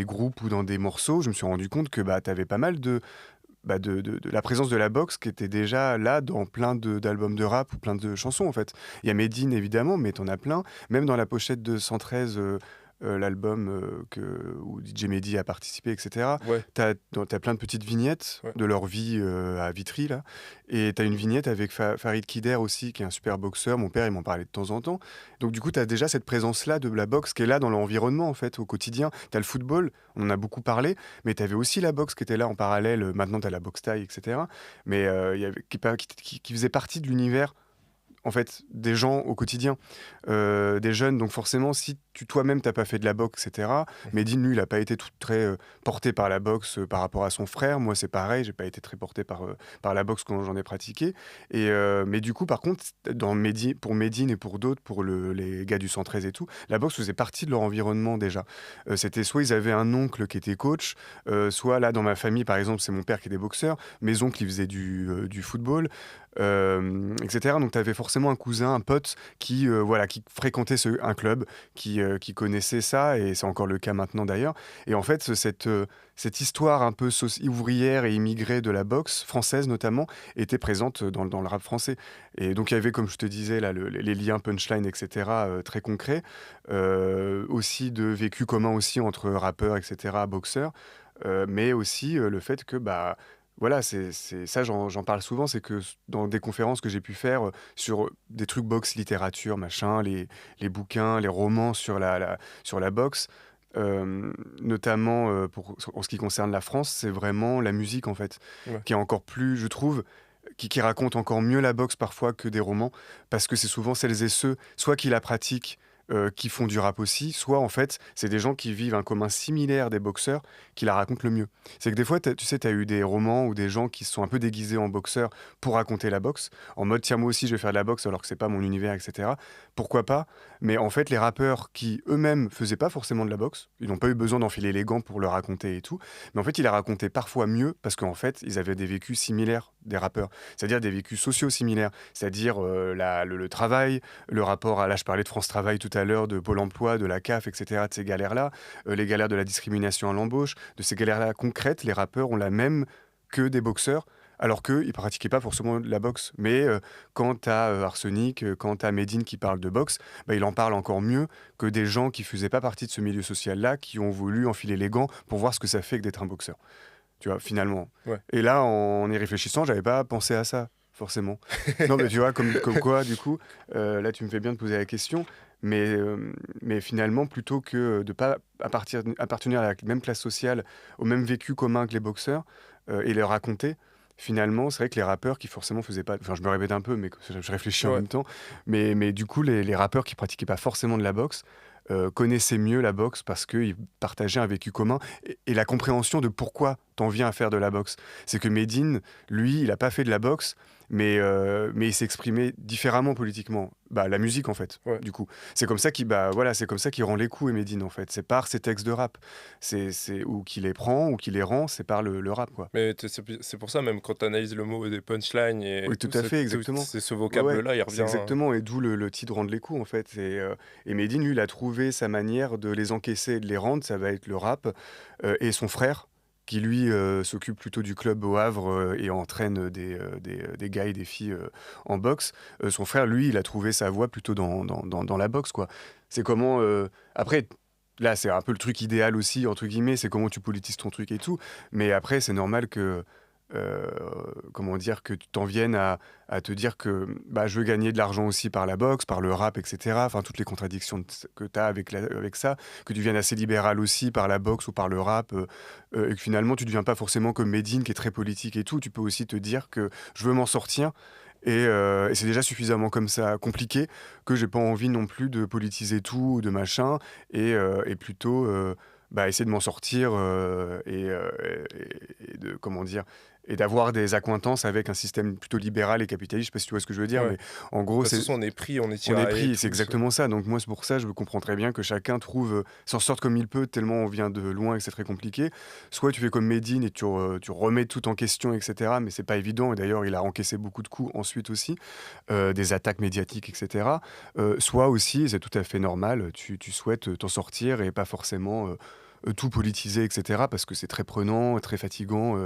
groupes ou dans des morceaux, je me suis rendu compte que bah, tu avais pas mal de la présence de la boxe qui était déjà là dans plein d'albums de rap ou plein de chansons en fait. Il y a Medine évidemment, mais t'en as plein. Même dans la pochette de 113, l'album où DJ Mehdi a participé, etc. Ouais, T'as plein de petites vignettes ouais. de leur vie à Vitry là. Et t'as une vignette avec Farid Kider aussi, qui est un super boxeur. Mon père il m'en parlait de temps en temps. Donc du coup t'as déjà cette présence là de la boxe qui est là dans l'environnement en fait au quotidien. T'as le football, on en a beaucoup parlé. Mais tu avais aussi la boxe qui était là en parallèle. Maintenant, tu as la boxe taille, etc. Mais qui faisait partie de l'univers en fait, des gens au quotidien, des jeunes. Donc forcément, si toi-même, t'as pas fait de la boxe, etc., Medine, lui, il a pas été tout très porté par la boxe par rapport à son frère. Moi, c'est pareil, j'ai pas été très porté par la boxe quand j'en ai pratiqué. Mais du coup, par contre, pour Medine et pour d'autres, pour les gars du 113 et tout, la boxe faisait partie de leur environnement déjà. C'était soit ils avaient un oncle qui était coach, soit là, dans ma famille, par exemple, c'est mon père qui était boxeur, mes oncles, ils faisaient du football. Etc. Donc tu avais forcément un cousin, un pote qui fréquentait un club, qui connaissait ça, et c'est encore le cas maintenant d'ailleurs. Et en fait, cette histoire un peu ouvrière et immigrée de la boxe, française notamment, était présente dans le rap français. Et donc il y avait, comme je te disais, là, les liens punchline, etc., très concrets, aussi de vécu commun aussi entre rappeurs, etc., boxeurs, mais aussi le fait que... bah, voilà, c'est ça, j'en parle souvent, c'est que dans des conférences que j'ai pu faire sur des trucs boxe, littérature, machin, les bouquins, les romans sur la boxe, notamment en ce qui concerne la France, c'est vraiment la musique en fait, Ouais. qui est encore plus, je trouve, qui raconte encore mieux la boxe parfois que des romans, parce que c'est souvent celles et ceux, soit qui la pratiquent, qui font du rap aussi, soit en fait, c'est des gens qui vivent un commun similaire des boxeurs qui la racontent le mieux. C'est que des fois, tu sais, tu as eu des romans ou des gens qui se sont un peu déguisés en boxeurs pour raconter la boxe, en mode tiens, moi aussi je vais faire de la boxe alors que c'est pas mon univers, etc. Pourquoi pas? Mais en fait, les rappeurs qui eux-mêmes faisaient pas forcément de la boxe, ils n'ont pas eu besoin d'enfiler les gants pour le raconter et tout, mais en fait, ils la racontaient parfois mieux parce qu'en fait, ils avaient des vécus similaires des rappeurs, c'est-à-dire des vécus sociaux similaires, c'est-à-dire le travail, le rapport à, là je parlais de France Travail tout à l'heure, de Pôle Emploi, de la CAF, etc., de ces galères-là, les galères de la discrimination à l'embauche, de ces galères-là concrètes, les rappeurs ont la même que des boxeurs, alors qu'ils ne pratiquaient pas forcément de la boxe. Mais quand tu as Arsenic, quand tu as Medine qui parle de boxe, bah, il en parle encore mieux que des gens qui ne faisaient pas partie de ce milieu social-là, qui ont voulu enfiler les gants pour voir ce que ça fait que d'être un boxeur. Tu vois, finalement. Ouais. Et là, en y réfléchissant, j'avais pas pensé à ça, forcément. Non, mais tu vois, comme quoi, du coup, là, tu me fais bien de poser la question, mais finalement, plutôt que de pas appartenir à la même classe sociale, au même vécu commun que les boxeurs, et les raconter, finalement, c'est vrai que les rappeurs qui forcément faisaient pas... Enfin, je me répète un peu, mais je réfléchis en Ouais. même temps, mais du coup, les rappeurs qui pratiquaient pas forcément de la boxe, connaissaient mieux la boxe parce qu'ils partageaient un vécu commun et la compréhension de pourquoi t'en viens à faire de la boxe. C'est que Medine, lui, il a pas fait de la boxe, mais il s'exprimait différemment politiquement. Bah, la musique, en fait, Ouais. du coup. C'est comme ça c'est comme ça qu'il rend les coups, Medine, en fait. C'est par ses textes de rap. Ou qu'il les prend, ou qu'il les rend, c'est par le rap, quoi. Mais c'est pour ça, même quand tu analyses le mot des punchlines et Oui, tout tout, à fait, exactement. c'est ce Ouais, ouais, vocable-là, il c'est revient. exactement, et d'où le titre Rendre les coups, en fait. Et Medine, lui, il a trouvé sa manière de les encaisser et de les rendre, ça va être le rap. Et son frère, qui lui s'occupe plutôt du club au Havre et entraîne des gars et des filles en boxe. Son frère, lui, il a trouvé sa voie plutôt dans la boxe, quoi. C'est comment... après, là, c'est un peu le truc idéal aussi, entre guillemets, c'est comment tu politises ton truc et tout. Mais après, c'est normal que... euh, comment dire, que tu t'en viennes à te dire que bah, je veux gagner de l'argent aussi par la boxe, par le rap, etc. Enfin, toutes les contradictions que tu as avec ça, que tu viennes assez libéral aussi par la boxe ou par le rap, et que finalement tu ne deviens pas forcément comme Medine qui est très politique et tout. Tu peux aussi te dire que je veux m'en sortir. Et c'est déjà suffisamment comme ça compliqué que j'ai pas envie non plus de politiser tout ou de machin et plutôt bah, essayer de m'en sortir et de comment dire et d'avoir des accointances avec un système plutôt libéral et capitaliste. Je sais pas si tu vois ce que je veux dire, Ouais. mais en gros, Parce que c'est de toute façon, on est pris, on est on est tiraillé pris, c'est tous. exactement ça. Donc moi, c'est pour ça, je comprends très bien que chacun trouve, s'en sorte comme il peut, tellement on vient de loin et que c'est très compliqué. Soit tu fais comme Medine et tu remets tout en question, etc. Mais c'est pas évident. Et d'ailleurs, il a encaissé beaucoup de coups ensuite aussi, des attaques médiatiques, etc. Soit aussi, et c'est tout à fait normal, tu souhaites t'en sortir et pas forcément tout politiser, etc. Parce que c'est très prenant, très fatigant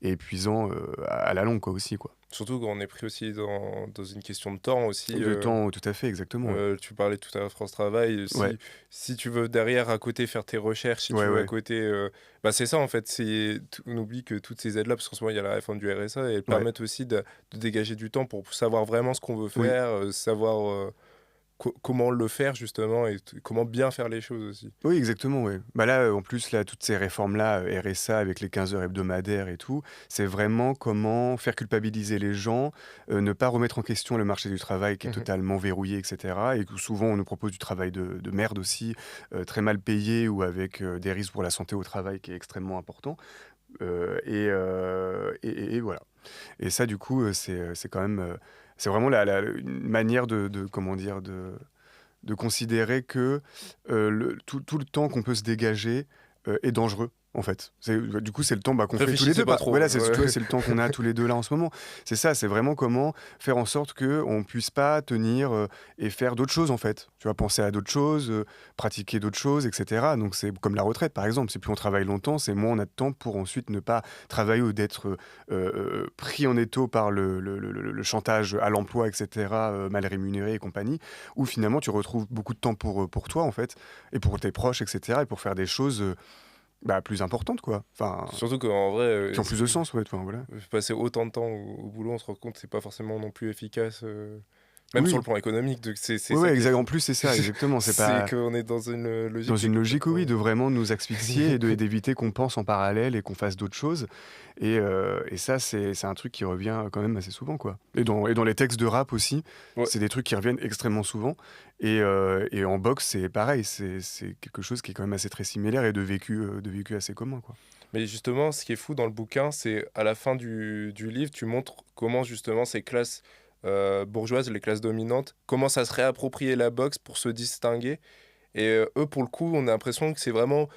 et épuisant à la longue, quoi, aussi, quoi. Surtout quand on est pris aussi dans une question de temps aussi. De temps, tout à fait, exactement. Ouais, Tu parlais tout à l'heure de France Travail. ouais, Si tu veux derrière à côté faire tes recherches, si tu ouais, veux à ouais. côté. Bah c'est ça en fait. On oublie que toutes ces aides-là, parce qu'en ce moment il y a la réforme du RSA, et elles Ouais. permettent aussi de dégager du temps pour savoir vraiment ce qu'on veut Oui. faire, savoir comment le faire justement et comment bien faire les choses aussi. Oui, exactement, ouais. Bah là, en plus, là, toutes ces réformes-là, RSA avec les 15 heures hebdomadaires et tout, c'est vraiment comment faire culpabiliser les gens, ne pas remettre en question le marché du travail qui est Mhm. totalement verrouillé, etc. Et que souvent, on nous propose du travail de merde aussi, très mal payé ou avec des risques pour la santé au travail qui est extrêmement important. Et voilà. Et ça, du coup, c'est quand même, c'est vraiment une manière comment dire, de considérer que tout le temps qu'on peut se dégager est dangereux. En fait, du coup, c'est le temps qu'on fait tous les Réfléchissez deux. pas trop. Voilà, tu vois, Ouais. c'est le temps qu'on a tous les deux là en ce moment. C'est ça, c'est vraiment comment faire en sorte que on puisse pas tenir et faire d'autres choses en fait. Tu vois, penser à d'autres choses, pratiquer d'autres choses, etc. Donc c'est comme la retraite par exemple. C'est plus on travaille longtemps, c'est moins on a de temps pour ensuite ne pas travailler ou d'être pris en étau par le chantage à l'emploi, etc. Mal rémunéré et compagnie. Où finalement tu retrouves beaucoup de temps pour toi en fait et pour tes proches, etc. Et pour faire des choses plus importantes quoi. Enfin, Surtout qu'en vrai, qui ont plus de sens, ouais. Enfin, voilà. passer autant de temps au boulot, on se rend compte que c'est pas forcément non plus efficace. Même sur Oui, le plan économique, donc c'est ouais, ça ouais, qui est exact. En fou. plus, c'est ça, exactement. C'est C'est pas qu'on est dans une dans logique qui est une logique, oui, complètement. de vraiment nous asphyxier et d'éviter qu'on pense en parallèle et qu'on fasse d'autres choses. Et ça, c'est un truc qui revient quand même assez souvent, quoi. Et dans les textes de rap aussi, Ouais. c'est des trucs qui reviennent extrêmement souvent. Et en boxe, c'est pareil. C'est quelque chose qui est quand même assez très similaire et de vécu assez commun, quoi. Mais justement, ce qui est fou dans le bouquin, c'est à la fin du livre, tu montres comment justement ces classes bourgeoises, les classes dominantes, commencent à se réapproprier la boxe pour se distinguer. Et eux, pour le coup, on a l'impression que c'est vraiment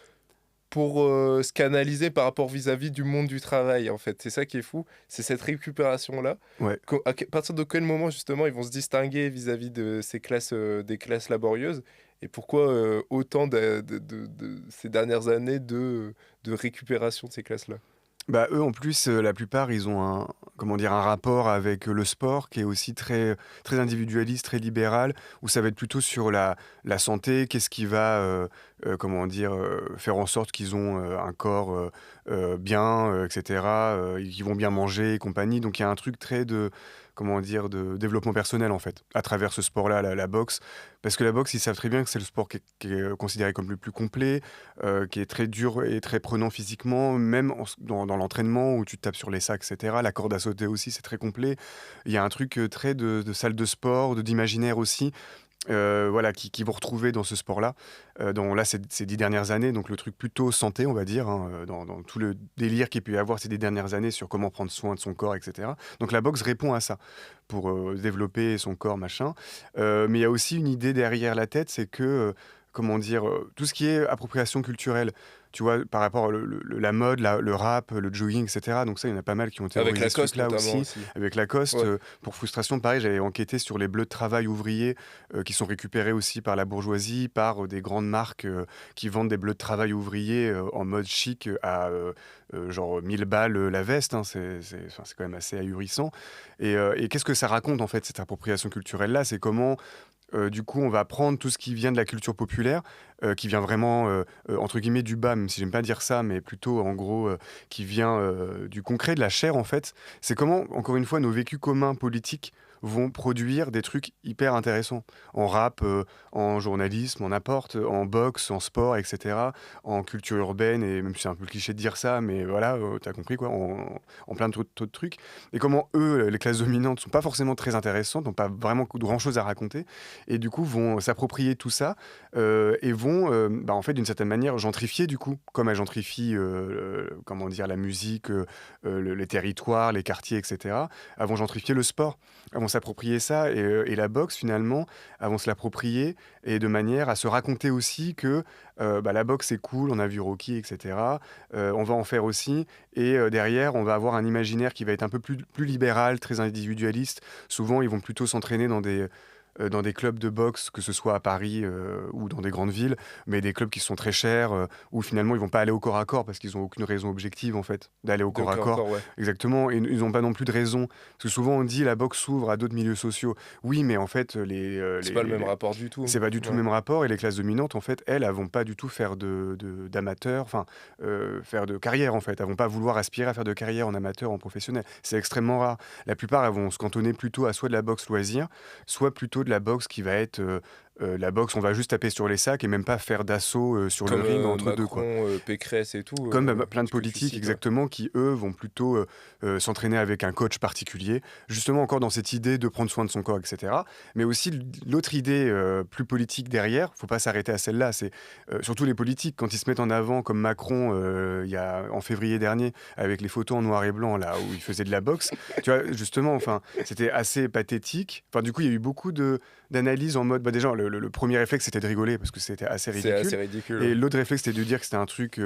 pour se canaliser par rapport vis-à-vis du monde du travail, en fait. C'est ça qui est fou, c'est cette récupération-là. Ouais. Partir de quel moment, justement, ils vont se distinguer vis-à-vis de ces classes, des classes laborieuses, et pourquoi autant de ces dernières années de récupération de ces classes-là. Bah, eux, en plus, la plupart, ils ont comment dire, un rapport avec le sport qui est aussi très, très individualiste, très libéral, où ça va être plutôt sur la santé, qu'est-ce qui va, comment dire, faire en sorte qu'ils ont un corps bien, etc., qu'ils vont bien manger et compagnie. Donc il y a un truc très comment dire, de développement personnel, en fait, à travers ce sport-là, la boxe. Parce que la boxe, ils savent très bien que c'est le sport qui est considéré comme le plus complet, qui est très dur et très prenant physiquement, même dans l'entraînement où tu te tapes sur les sacs, etc. La corde à sauter aussi, c'est très complet. Il y a un truc très de salle de sport, d'imaginaire aussi, voilà, qui vont retrouver dans ce sport-là. Là, ces 10 dernières années, donc le truc plutôt santé, on va dire, hein, dans tout le délire qu'il peut y avoir ces 10 dernières années sur comment prendre soin de son corps, etc. Donc la boxe répond à ça pour développer son corps, machin. Mais il y a aussi une idée derrière la tête, c'est que, comment dire, tout ce qui est appropriation culturelle, tu vois, par rapport à la mode, le rap, le jogging, etc. Donc ça, il y en a pas mal qui ont Avec théorisé ce Lacoste, truc-là notamment, aussi. aussi. Avec Lacoste, Ouais. pour frustration, pareil, j'avais enquêté sur les bleus de travail ouvriers qui sont récupérés aussi par la bourgeoisie, par des grandes marques qui vendent des bleus de travail ouvriers en mode chic à genre 1000 balles la veste, hein. Enfin, c'est quand même assez ahurissant. Et qu'est-ce que ça raconte en fait, cette appropriation culturelle-là? C'est comment du coup, on va prendre tout ce qui vient de la culture populaire, qui vient vraiment, entre guillemets, du bas, même si j'aime pas dire ça, mais plutôt, en gros, qui vient du concret, de la chair, en fait. C'est comment, encore une fois, nos vécus communs politiques vont produire des trucs hyper intéressants. En rap, en journalisme, en n'importe, en boxe, en sport, etc. En culture urbaine, et même si c'est un peu cliché de dire ça, mais voilà, t'as compris, quoi, en plein de trucs. Et comment eux, les classes dominantes, sont pas forcément très intéressantes, n'ont pas vraiment grand-chose à raconter, et du coup vont s'approprier tout ça et vont vont, en fait, d'une certaine manière, gentrifier du coup, comme elles gentrifient, comment dire, la musique, les territoires, les quartiers, etc. Elles vont gentrifier le sport. Elles vont s'approprier ça et la boxe, finalement, elles vont se l'approprier et de manière à se raconter aussi que la boxe, c'est cool, on a vu Rocky, etc. On va en faire aussi. Et derrière, on va avoir un imaginaire qui va être un peu plus libéral, très individualiste. Souvent, ils vont plutôt s'entraîner dans des clubs de boxe, que ce soit à Paris ou dans des grandes villes, mais des clubs qui sont très chers, où finalement ils vont pas aller au corps à corps parce qu'ils n'ont aucune raison objective en fait d'aller au corps à Donc corps. encore, ouais. Exactement, et ils n'ont pas non plus de raison. Parce que souvent on dit la boxe s'ouvre à d'autres milieux sociaux. Oui, mais en fait, C'est pas le même rapport du tout. c'est pas du tout le Ouais. même rapport, et les classes dominantes, en fait, elles vont pas du tout faire d'amateurs, enfin, faire de carrière, en fait. Elles vont pas vouloir aspirer à faire de carrière en amateur, en professionnel. C'est extrêmement rare. La plupart, elles vont se cantonner plutôt à soit de la boxe loisir, soit plutôt de la boxe qui va être la boxe, on va juste taper sur les sacs et même pas faire d'assaut sur le Comme ring entre deux, quoi. Macron, Pécresse et tout, Comme plein de ce que tu politiques, cites, ouais. exactement, qui, eux, vont plutôt s'entraîner avec un coach particulier, justement encore dans cette idée de prendre soin de son corps, etc. Mais aussi l'autre idée plus politique derrière, faut pas s'arrêter à celle-là, c'est surtout les politiques, quand ils se mettent en avant, comme Macron, en février dernier, avec les photos en noir et blanc, là, où il faisait de la boxe, tu vois, justement, enfin, c'était assez pathétique. Enfin, du coup, il y a eu beaucoup d'analyses en mode, déjà, le premier réflexe, c'était de rigoler, parce que c'était assez C'est assez ridicule. ridicule. Et Ouais. l'autre réflexe, c'était de dire que c'était un truc,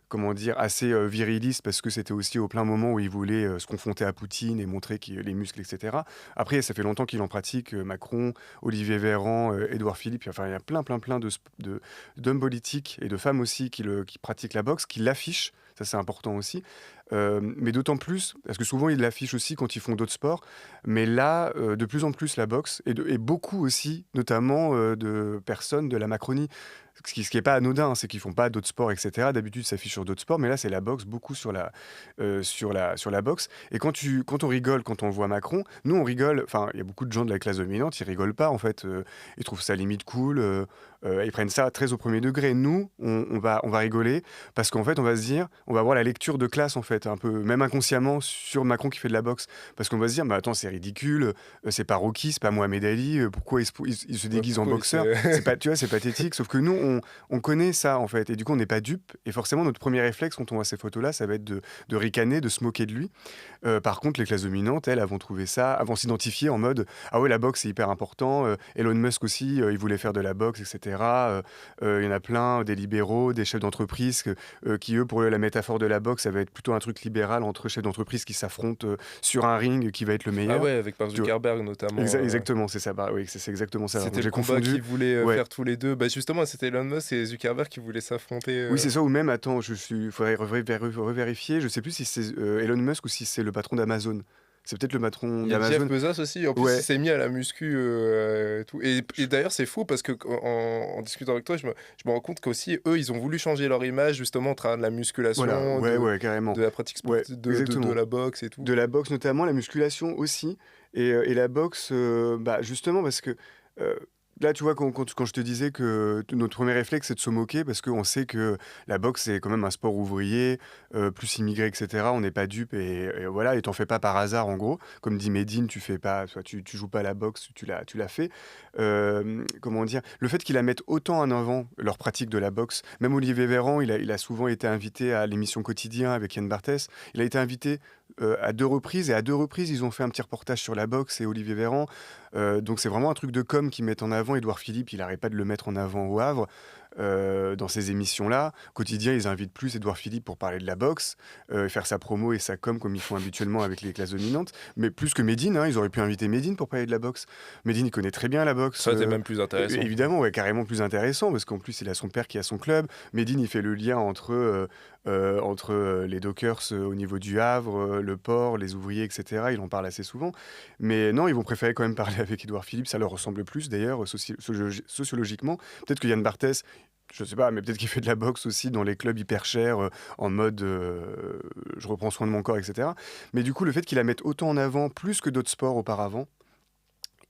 comment dire, assez viriliste, parce que c'était aussi au plein moment où il voulait se confronter à Poutine et montrer les muscles, etc. Après, ça fait longtemps qu'il en pratique, Macron, Olivier Véran, Édouard Philippe. Enfin, il y a plein d'hommes politiques et de femmes aussi qui pratiquent la boxe, qui l'affichent. Ça, c'est important aussi. Mais d'autant plus, parce que souvent, ils l'affichent aussi quand ils font d'autres sports. Mais là, de plus en plus, la boxe, et beaucoup aussi, notamment de personnes de la Macronie. Ce qui est pas anodin, c'est qu'ils font pas d'autres sports, etc. D'habitude, ça s'affiche sur d'autres sports, mais là, c'est la boxe, beaucoup sur la boxe. Et quand on rigole, quand on voit Macron, nous, on rigole. Enfin, il y a beaucoup de gens de la classe dominante, ils rigolent pas, en fait. Ils trouvent ça limite cool. Ils prennent ça très au premier degré. Nous, on va rigoler parce qu'en fait, on va se dire, on va avoir la lecture de classe, en fait, un peu, même inconsciemment, sur Macron qui fait de la boxe. Parce qu'on va se dire, bah attends, c'est ridicule, c'est pas Rocky, c'est pas Mohamed Ali, pourquoi il se Ouais, déguise en pourquoi il boxeur? s'est- C'est pas, tu vois, c'est pathétique. Sauf que nous, on connaît ça, en fait. Et du coup, on n'est pas dupe. Et forcément, notre premier réflexe quand on voit ces photos-là, ça va être de ricaner, de se moquer de lui. Par contre, les classes dominantes, elles vont trouver ça, elles vont s'identifier en mode ah ouais, la boxe c'est hyper important. Elon Musk aussi, il voulait faire de la boxe, etc. Il y en a plein, des libéraux, des chefs d'entreprise qui, eux, pour eux, la métaphore de la boxe, ça va être plutôt un truc libéral entre chefs d'entreprise qui s'affrontent sur un ring qui va être le Ah meilleur. ouais, avec Mark Tu vois. Zuckerberg notamment. Exactement, c'est ça. Bah, oui, c'est exactement ça. C'était Donc, le j'ai combat confondu. qu'ils voulaient Ouais. faire tous les deux. Bah justement, c'était Elon Musk et Zuckerberg qui voulaient s'affronter. Oui, c'est ça, ou même, attends, faudrait revérifier, je sais plus si c'est Elon Musk ou si c'est le patron d'Amazon. C'est peut-être le patron Il y a Jeff d'Amazon. Bezos aussi. En plus, il Ouais, s'est mis à la muscu et tout. Et d'ailleurs, c'est fou parce que en discutant avec toi, je me rends compte qu'aussi, eux, ils ont voulu changer leur image justement au travers de la voilà, musculation, ouais, carrément. de la pratique Ouais, sportive, de exactement. la boxe et tout. De la boxe notamment, la musculation aussi. Et la boxe, justement, parce que là, tu vois, quand je te disais que notre premier réflexe, c'est de se moquer, parce qu'on sait que la boxe, c'est quand même un sport ouvrier, plus immigré, etc. On n'est pas dupe, et voilà, et t'en fais pas par hasard, en gros. Comme dit Medine, tu fais pas, soit tu joues pas à la boxe, tu l'as fait. Comment dire, le fait qu'ils la mettent autant en avant, leur pratique de la boxe, même Olivier Véran, il a souvent été invité à l'émission Quotidien avec Yann Barthès. Il a été invité à 2 reprises, et à 2 reprises, ils ont fait un petit reportage sur la boxe et Olivier Véran. Donc c'est vraiment un truc de com qu'ils mettent en avant. Édouard Philippe, il n'arrête pas de le mettre en avant au Havre. Dans ces émissions-là, quotidien, ils invitent plus Édouard Philippe pour parler de la boxe, faire sa promo et sa com comme ils font habituellement avec les classes dominantes, mais plus que Medine, hein, ils auraient pu inviter Medine pour parler de la boxe. Medine, il connaît très bien la boxe. Ça aurait été même plus intéressant. Évidemment, ouais, carrément plus intéressant, parce qu'en plus, il a son père qui a son club. Medine, il fait le lien entre les dockers au niveau du Havre, le port, les ouvriers, etc. Il en parle assez souvent. Mais non, ils vont préférer quand même parler avec Édouard Philippe. Ça leur ressemble plus, d'ailleurs, sociologiquement. Peut-être que Yann Barthès, je sais pas, mais peut-être qu'il fait de la boxe aussi dans les clubs hyper chers, en mode je reprends soin de mon corps, etc. Mais du coup, le fait qu'il la mette autant en avant, plus que d'autres sports auparavant,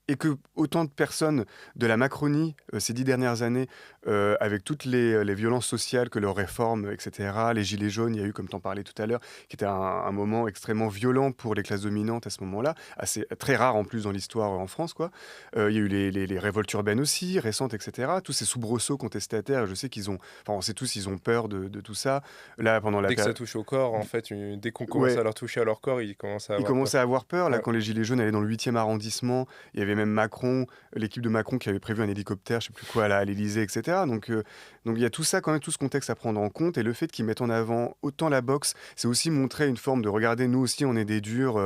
et que autant de personnes de la Macronie, ces 10 dernières années, avec toutes les violences sociales que leurs réformes, et cetera, les gilets jaunes, il y a eu, comme tu en parlais tout à l'heure, qui était un moment extrêmement violent pour les classes dominantes à ce moment-là, assez très rare en plus dans l'histoire en France, quoi. Il y a eu les révoltes urbaines aussi, récentes, et cetera. Tous ces soubresauts contestataires, je sais qu'ils ont enfin, on sait tous, ils ont peur de tout ça. Là, pendant la Dès que ça période touche au corps, en fait, dès qu'on commence ouais. à leur toucher à leur corps, ils commencent à Ils avoir commençaient peur. à avoir peur, là, Ouais. quand les gilets jaunes allaient dans le 8e arrondissement. Il y avait même Macron, l'équipe de Macron qui avait prévu un hélicoptère, je sais plus quoi, là, à l'Élysée, et cetera. Donc il y a tout ça, quand même, tout ce contexte à prendre en compte. Et le fait qu'ils mettent en avant autant la boxe, c'est aussi montrer une forme de regardez, nous aussi, on est des durs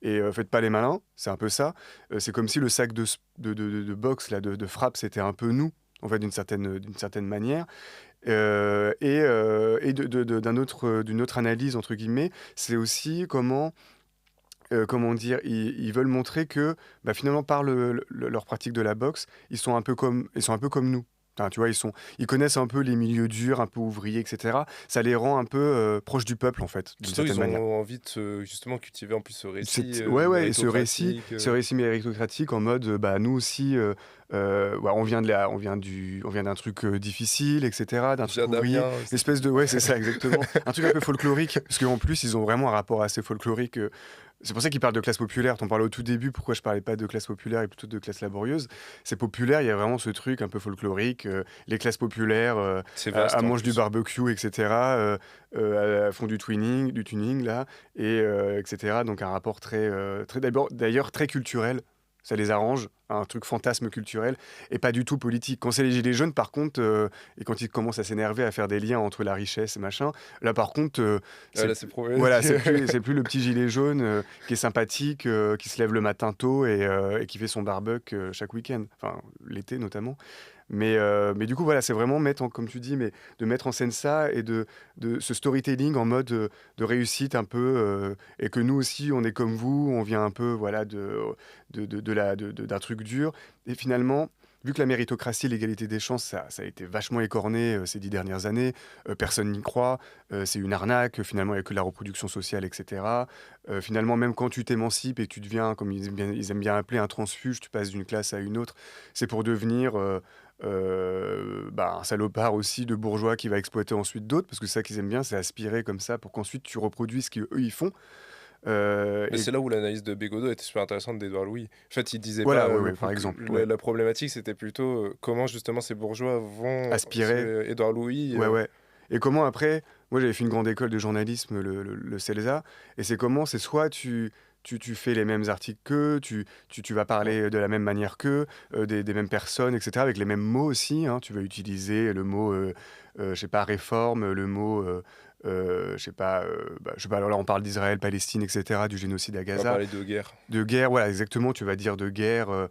et faites pas les malins. C'est un peu ça. C'est comme si le sac de boxe, là, de frappe, c'était un peu nous, en fait, d'une certaine manière. Et d'une autre analyse, entre guillemets, c'est aussi comment dire, ils veulent montrer que bah, finalement, par leur pratique de la boxe, ils sont un peu comme nous. Enfin, tu vois, ils connaissent un peu les milieux durs, un peu ouvriers, etc. Ça les rend un peu proches du peuple, en fait, d'une Surtout, certaine ils manière. ont envie de justement cultiver en plus ce récit Ouais, ouais, et ce récit, méritocratique. ce récit méritocratique en mode, bah, nous aussi, ouais, on vient d'un truc difficile, etc., d'un truc Déjà ouvrier, Damien une aussi. espèce de, ouais, c'est ça, exactement, un truc un peu folklorique, parce qu'en plus, ils ont vraiment un rapport assez folklorique. C'est pour ça qu'ils parlent de classe populaire. T'en parlais au tout début, pourquoi je parlais pas de classe populaire et plutôt de classe laborieuse. C'est populaire, il y a vraiment ce truc un peu folklorique, les classes populaires C'est à vaste en mangent du plus. barbecue, etc., font du tuning, là, et etc. Donc un rapport très d'ailleurs très culturel. Ça les arrange, un truc fantasme culturel, et pas du tout politique. Quand c'est les gilets jaunes, par contre, et quand ils commencent à s'énerver, à faire des liens entre la richesse et machin, là par contre, Ah, c'est là, c'est voilà, problématique. c'est plus le petit gilet jaune qui est sympathique, qui se lève le matin tôt et qui fait son barbecue chaque week-end, enfin l'été notamment. Mais du coup, voilà, c'est vraiment comme tu dis, mais de mettre en scène ça et de ce storytelling en mode de réussite un peu, et que nous aussi, on est comme vous, on vient un peu, voilà, d'un truc dur. Et finalement, vu que la méritocratie, l'égalité des chances, ça a été vachement écorné ces 10 dernières années, personne n'y croit, c'est une arnaque, finalement, il n'y a que la reproduction sociale, etc. Finalement, même quand tu t'émancipes et que tu deviens, comme ils aiment bien appeler, un transfuge, tu passes d'une classe à une autre, c'est pour devenir bah, un salopard aussi de bourgeois qui va exploiter ensuite d'autres, parce que c'est ça qu'ils aiment bien, c'est aspirer comme ça pour qu'ensuite tu reproduis ce qu'eux ils font. Mais Et c'est là où l'analyse de Bégodeau était super intéressante d'Édouard Louis. En fait, il disait pas voilà, ouais, ouais, par exemple, ouais. la problématique, c'était plutôt comment justement ces bourgeois vont Aspirer, suivre Édouard Louis. ouais, ouais. Et comment après, moi j'avais fait une grande école de journalisme, le CELSA, et c'est soit tu fais les mêmes articles qu'eux, tu vas Ouais. parler de la même manière qu'eux, des mêmes personnes, etc., avec les mêmes mots aussi, hein. Tu vas utiliser le mot, je sais pas, réforme, le mot, je sais pas, alors là on parle d'Israël, Palestine, etc., du génocide à On va Gaza, parler de guerre. de guerre, voilà, exactement, tu vas dire de guerre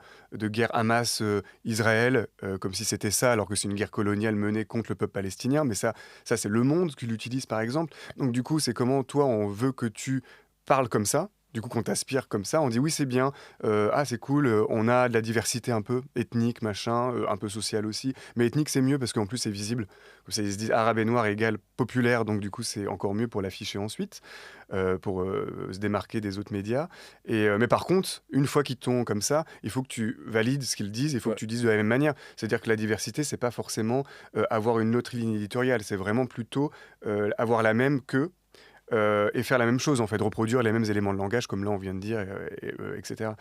Hamas-Israël, comme si c'était ça, alors que c'est une guerre coloniale menée contre le peuple palestinien, mais ça c'est Le Monde qui l'utilise par exemple. Donc du coup, c'est comment toi, on veut que tu parles comme ça. Du coup, qu'on t'aspire comme ça, on dit oui, c'est bien, ah, c'est cool, on a de la diversité un peu, ethnique, machin, un peu sociale aussi. Mais ethnique, c'est mieux parce qu'en plus, c'est visible. Comme ça, ils se disent arabe et noir égale populaire, donc du coup, c'est encore mieux pour l'afficher ensuite, pour se démarquer des autres médias. Mais par contre, une fois qu'ils t'ont comme ça, il faut que tu valides ce qu'ils disent, il faut que Ouais. tu dises de la même manière. C'est-à-dire que la diversité, c'est pas forcément avoir une autre ligne éditoriale, c'est vraiment plutôt avoir la même que et faire la même chose, en fait, reproduire les mêmes éléments de langage, comme là on vient de dire, etc.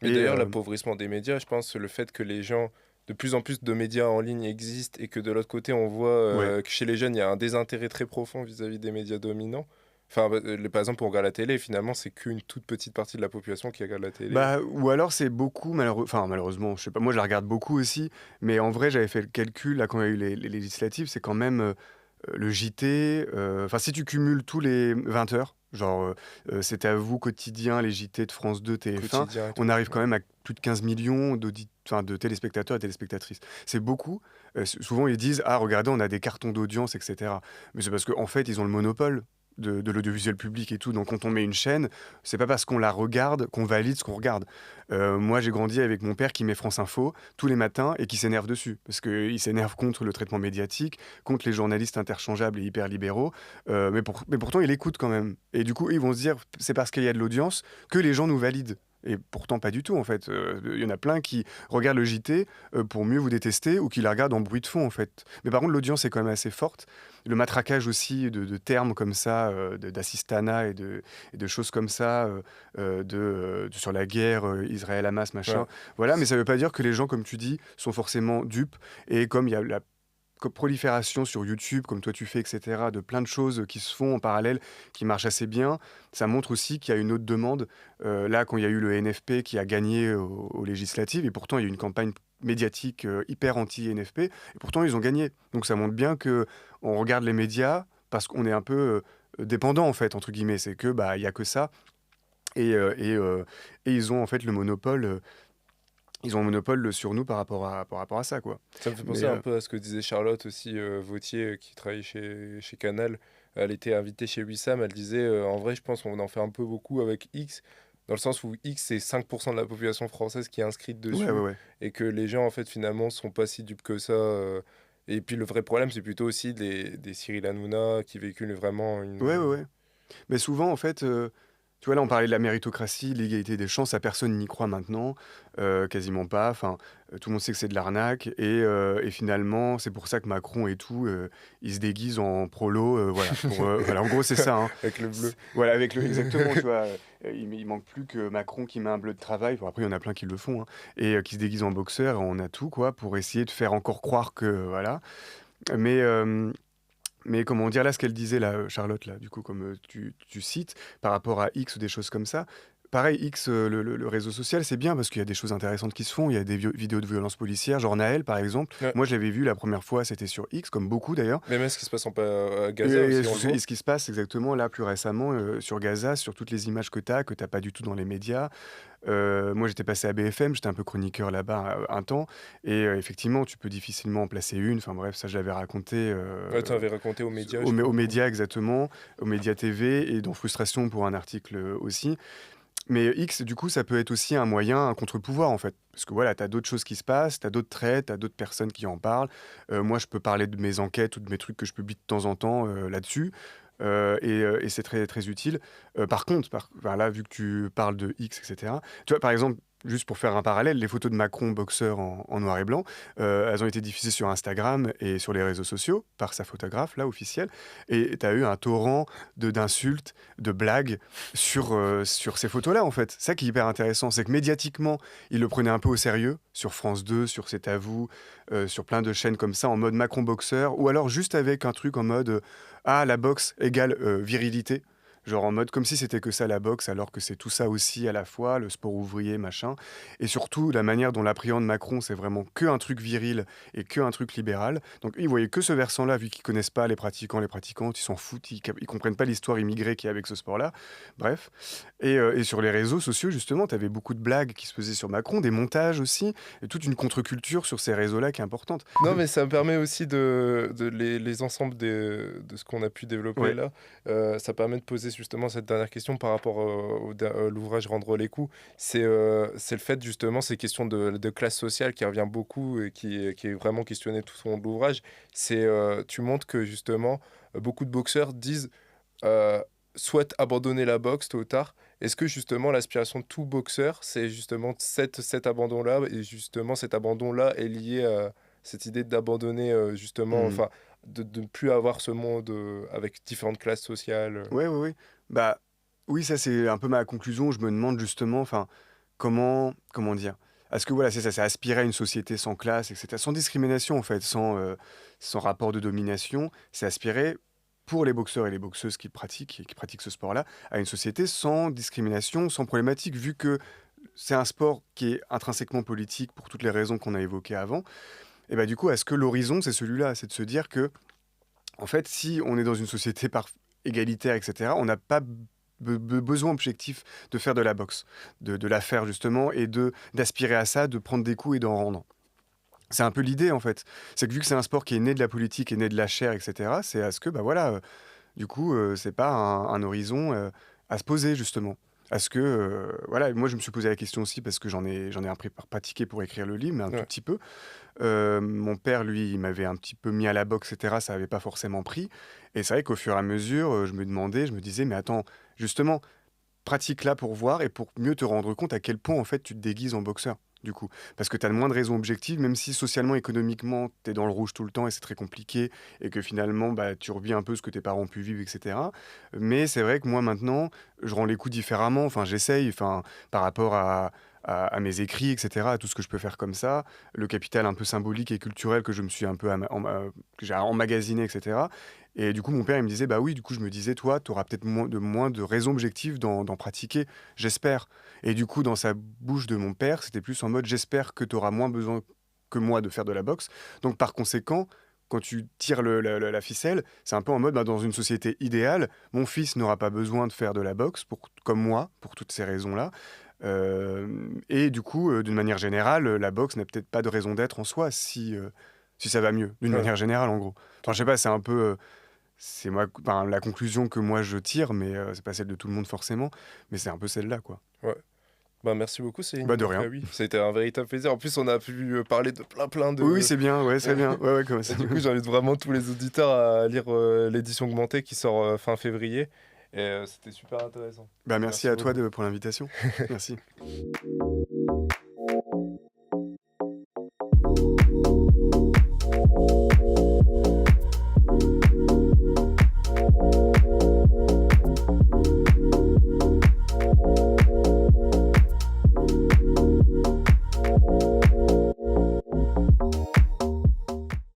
Mais Et d'ailleurs, l'appauvrissement des médias, je pense, le fait que les gens, de plus en plus de médias en ligne existent et que de l'autre côté, on voit ouais. que chez les jeunes, il y a un désintérêt très profond vis-à-vis des médias dominants. Enfin, par exemple, on regarde la télé, finalement, c'est qu'une toute petite partie de la population qui regarde la télé. Bah, ou alors c'est beaucoup, enfin malheureusement, je sais pas, moi je la regarde beaucoup aussi, mais en vrai j'avais fait le calcul, là quand il y a eu les législatives, c'est quand même le JT, enfin si tu cumules tous les 20 heures, genre C'était à vous quotidien, les JT de France 2, TF1, Quotidien et on tout. arrive quand Ouais. même à plus de 15 millions enfin, de téléspectateurs et téléspectatrices. C'est beaucoup. Souvent ils disent, ah regardez, on a des cartons d'audience, etc. Mais c'est parce qu'en fait ils ont le monopole de l'audiovisuel public et tout. Donc quand on met une chaîne, c'est pas parce qu'on la regarde qu'on valide ce qu'on regarde. Moi j'ai grandi avec mon père qui met France Info tous les matins et qui s'énerve dessus. Parce qu'il s'énerve contre le traitement médiatique, contre les journalistes interchangeables et hyper libéraux. Mais pourtant il écoute quand même. Et du coup ils vont se dire, c'est parce qu'il y a de l'audience que les gens nous valident. Et pourtant, pas du tout, en fait. Il y en a plein qui regardent le JT pour mieux vous détester ou qui la regardent en bruit de fond, en fait. Mais par contre, l'audience est quand même assez forte. Le matraquage aussi de termes comme ça, d'assistanat et de choses comme ça, sur la guerre, Israël-Hamas, Ouais. machin. Voilà, mais ça veut pas dire que les gens, comme tu dis, sont forcément dupes. Et comme il y a la prolifération sur YouTube, comme toi tu fais, etc., de plein de choses qui se font en parallèle, qui marchent assez bien. Ça montre aussi qu'il y a une autre demande. Là, quand il y a eu le NFP qui a gagné aux législatives, et pourtant il y a eu une campagne médiatique hyper anti-NFP, et pourtant ils ont gagné. Donc ça montre bien que on regarde les médias parce qu'on est un peu dépendant, en fait, entre guillemets. C'est que bah il y a que ça. Et ils ont en fait le monopole. Ils ont un monopole sur nous par rapport à ça, quoi. Ça me fait Mais penser un peu à ce que disait Charlotte aussi, Vautier, qui travaille chez Canal. Elle était invitée chez Wissam, elle disait en vrai, je pense qu'on en fait un peu beaucoup avec X, dans le sens où X, c'est 5% de la population française qui est inscrite ouais, ouais, dessus, ouais. et que les gens, en fait, finalement, sont pas si dupes que ça. Et puis le vrai problème, c'est plutôt aussi des Cyril Hanouna qui véhiculent vraiment Ouais, ouais, une. ouais. Mais souvent, en fait, tu vois, là, on parlait de la méritocratie, l'égalité des chances, à personne n'y croit maintenant, quasiment pas. Enfin, tout le monde sait que c'est de l'arnaque. Et finalement, c'est pour ça que Macron et tout, il se déguise en prolo, voilà. Voilà, en gros, c'est ça, hein. Avec le bleu. Voilà, avec exactement, tu vois. Il manque plus que Macron qui met un bleu de travail. Bon, après, il y en a plein qui le font, hein, et qui se déguise en boxeur. On a tout, quoi, pour essayer de faire encore croire que, voilà. Mais, mais comment dire, là, ce qu'elle disait, là, Charlotte, là, du coup, comme tu cites, par rapport à X ou des choses comme ça, pareil, X, le réseau social, c'est bien parce qu'il y a des choses intéressantes qui se font. Il y a des vidéos de violences policières, genre Naël, par exemple. Ouais. Moi, je l'avais vu la première fois, c'était sur X, comme beaucoup d'ailleurs. Même ce qui se passe à Et, Gaza aussi, on le voit. et ce qui se passe exactement là, plus récemment, sur Gaza, sur toutes les images que tu pas du tout dans les médias. Moi, j'étais passé à BFM, j'étais un peu chroniqueur là-bas un temps. Et effectivement, tu peux difficilement en placer une. Enfin bref, ça, je l'avais raconté. Ouais, tu avais raconté aux médias, je crois. Aux médias exactement, aux médias TV et dans Frustration pour un article aussi. Mais X, du coup, ça peut être aussi un moyen, un contre-pouvoir en fait. Parce que voilà, tu as d'autres choses qui se passent, tu as d'autres traits, tu as d'autres personnes qui en parlent. Moi, je peux parler de mes enquêtes ou de mes trucs que je publie de temps en temps là-dessus. Et c'est très, très utile. Par contre, enfin, là, vu que tu parles de X, etc., tu vois, par exemple, juste pour faire un parallèle, les photos de Macron boxeur en noir et blanc, elles ont été diffusées sur Instagram et sur les réseaux sociaux par sa photographe, là, officielle. Et tu as eu un torrent d'insultes, de blagues sur ces photos-là, en fait. Ça qui est hyper intéressant, c'est que médiatiquement, il le prenait un peu au sérieux, sur France 2, sur C'est à vous, sur plein de chaînes comme ça, en mode Macron boxeur, ou alors juste avec un truc en mode ah, la boxe égale virilité. Genre en mode comme si c'était que ça la boxe, alors que c'est tout ça aussi à la fois, le sport ouvrier, machin. Et surtout, la manière dont l'appréhende Macron, c'est vraiment que un truc viril et que un truc libéral. Donc ils voyaient que ce versant-là, vu qu'ils connaissent pas les pratiquants, les pratiquantes, ils s'en foutent, ils comprennent pas l'histoire immigrée qu'il y a avec ce sport-là. Bref. Et sur les réseaux sociaux, justement, tu avais beaucoup de blagues qui se faisaient sur Macron, des montages aussi, et toute une contre-culture sur ces réseaux-là qui est importante. Non, mais ça me permet aussi de les ensembles de ce qu'on a pu développer Ouais. là. Ça permet de poser justement cette dernière question par rapport l'ouvrage Rendre les coups. C'est le fait justement, ces questions de classe sociale qui revient beaucoup et qui est vraiment questionné tout au long de l'ouvrage. Tu montres que justement, beaucoup de boxeurs disent euh, souhaitent abandonner la boxe tôt ou tard. Est-ce que justement l'aspiration de tout boxeur, c'est justement cet abandon-là, et justement cet abandon-là est lié à cette idée d'abandonner justement, Hmm. enfin, de ne plus avoir ce monde avec différentes classes sociales. Ouais, ouais, ouais. Bah, oui, ça c'est un peu ma conclusion. Je me demande justement, enfin, comment dire? Est-ce que voilà, c'est ça, c'est aspirer à une société sans classe, etc., sans discrimination en fait, sans rapport de domination. C'est aspirer pour les boxeurs et les boxeuses qui pratiquent ce sport-là, à une société sans discrimination, sans problématique, vu que c'est un sport qui est intrinsèquement politique pour toutes les raisons qu'on a évoquées avant. Et bah du coup, est-ce que l'horizon c'est celui-là, c'est de se dire que en fait, si on est dans une société égalitaire, etc., on n'a pas besoin objectif de faire de la boxe, de la faire justement, et d'aspirer à ça, de prendre des coups et d'en rendre. C'est un peu l'idée en fait. C'est que vu que c'est un sport qui est né de la politique et né de la chair, etc., c'est à ce que, bah voilà, du coup, c'est pas un horizon à se poser justement. À ce que, voilà, moi je me suis posé la question aussi parce que j'en ai un pratiqué pour écrire le livre, mais un tout Ouais. petit peu. Mon père, lui, il m'avait un petit peu mis à la boxe, etc. Ça n'avait pas forcément pris. Et c'est vrai qu'au fur et à mesure, je me disais, mais attends, justement, pratique-là pour voir et pour mieux te rendre compte à quel point en fait tu te déguises en boxeur. Du coup, parce que tu as moins de raisons objectives, même si socialement, économiquement, tu es dans le rouge tout le temps et c'est très compliqué, et que finalement, bah, tu revis un peu ce que tes parents ont pu vivre, etc. Mais c'est vrai que moi, maintenant, je rends les coups différemment, enfin, j'essaye, enfin, par rapport à mes écrits, etc., à tout ce que je peux faire comme ça, le capital un peu symbolique et culturel que je me suis un peu que j'ai emmagasiné, etc. Et du coup, mon père, il me disait, bah oui, du coup, je me disais, toi, tu auras peut-être moins de raisons objectives d'en pratiquer, j'espère. Et du coup, dans sa bouche de mon père, c'était plus en mode, j'espère que tu auras moins besoin que moi de faire de la boxe. Donc, par conséquent, quand tu tires la ficelle, c'est un peu en mode, bah, dans une société idéale, mon fils n'aura pas besoin de faire de la boxe, comme moi, pour toutes ces raisons-là. Et du coup, d'une manière générale, la boxe n'a peut-être pas de raison d'être en soi si ça va mieux, d'une Ouais. manière générale, en gros. Enfin, je sais pas, c'est un peu... c'est moi, enfin, la conclusion que moi je tire, mais c'est pas celle de tout le monde forcément, mais c'est un peu celle-là, quoi. Ouais. Bah, merci beaucoup, Céline. Bah de Donc, rien. oui, ça a été un véritable plaisir. En plus, on a pu parler de plein Oui, oui, de. c'est bien, ouais, c'est bien. Ouais, ouais, comme Et ça. du coup, j'invite vraiment tous les auditeurs à lire l'édition augmentée qui sort fin février. Et c'était super intéressant. Bah merci Merci à toi beaucoup. pour l'invitation. Merci.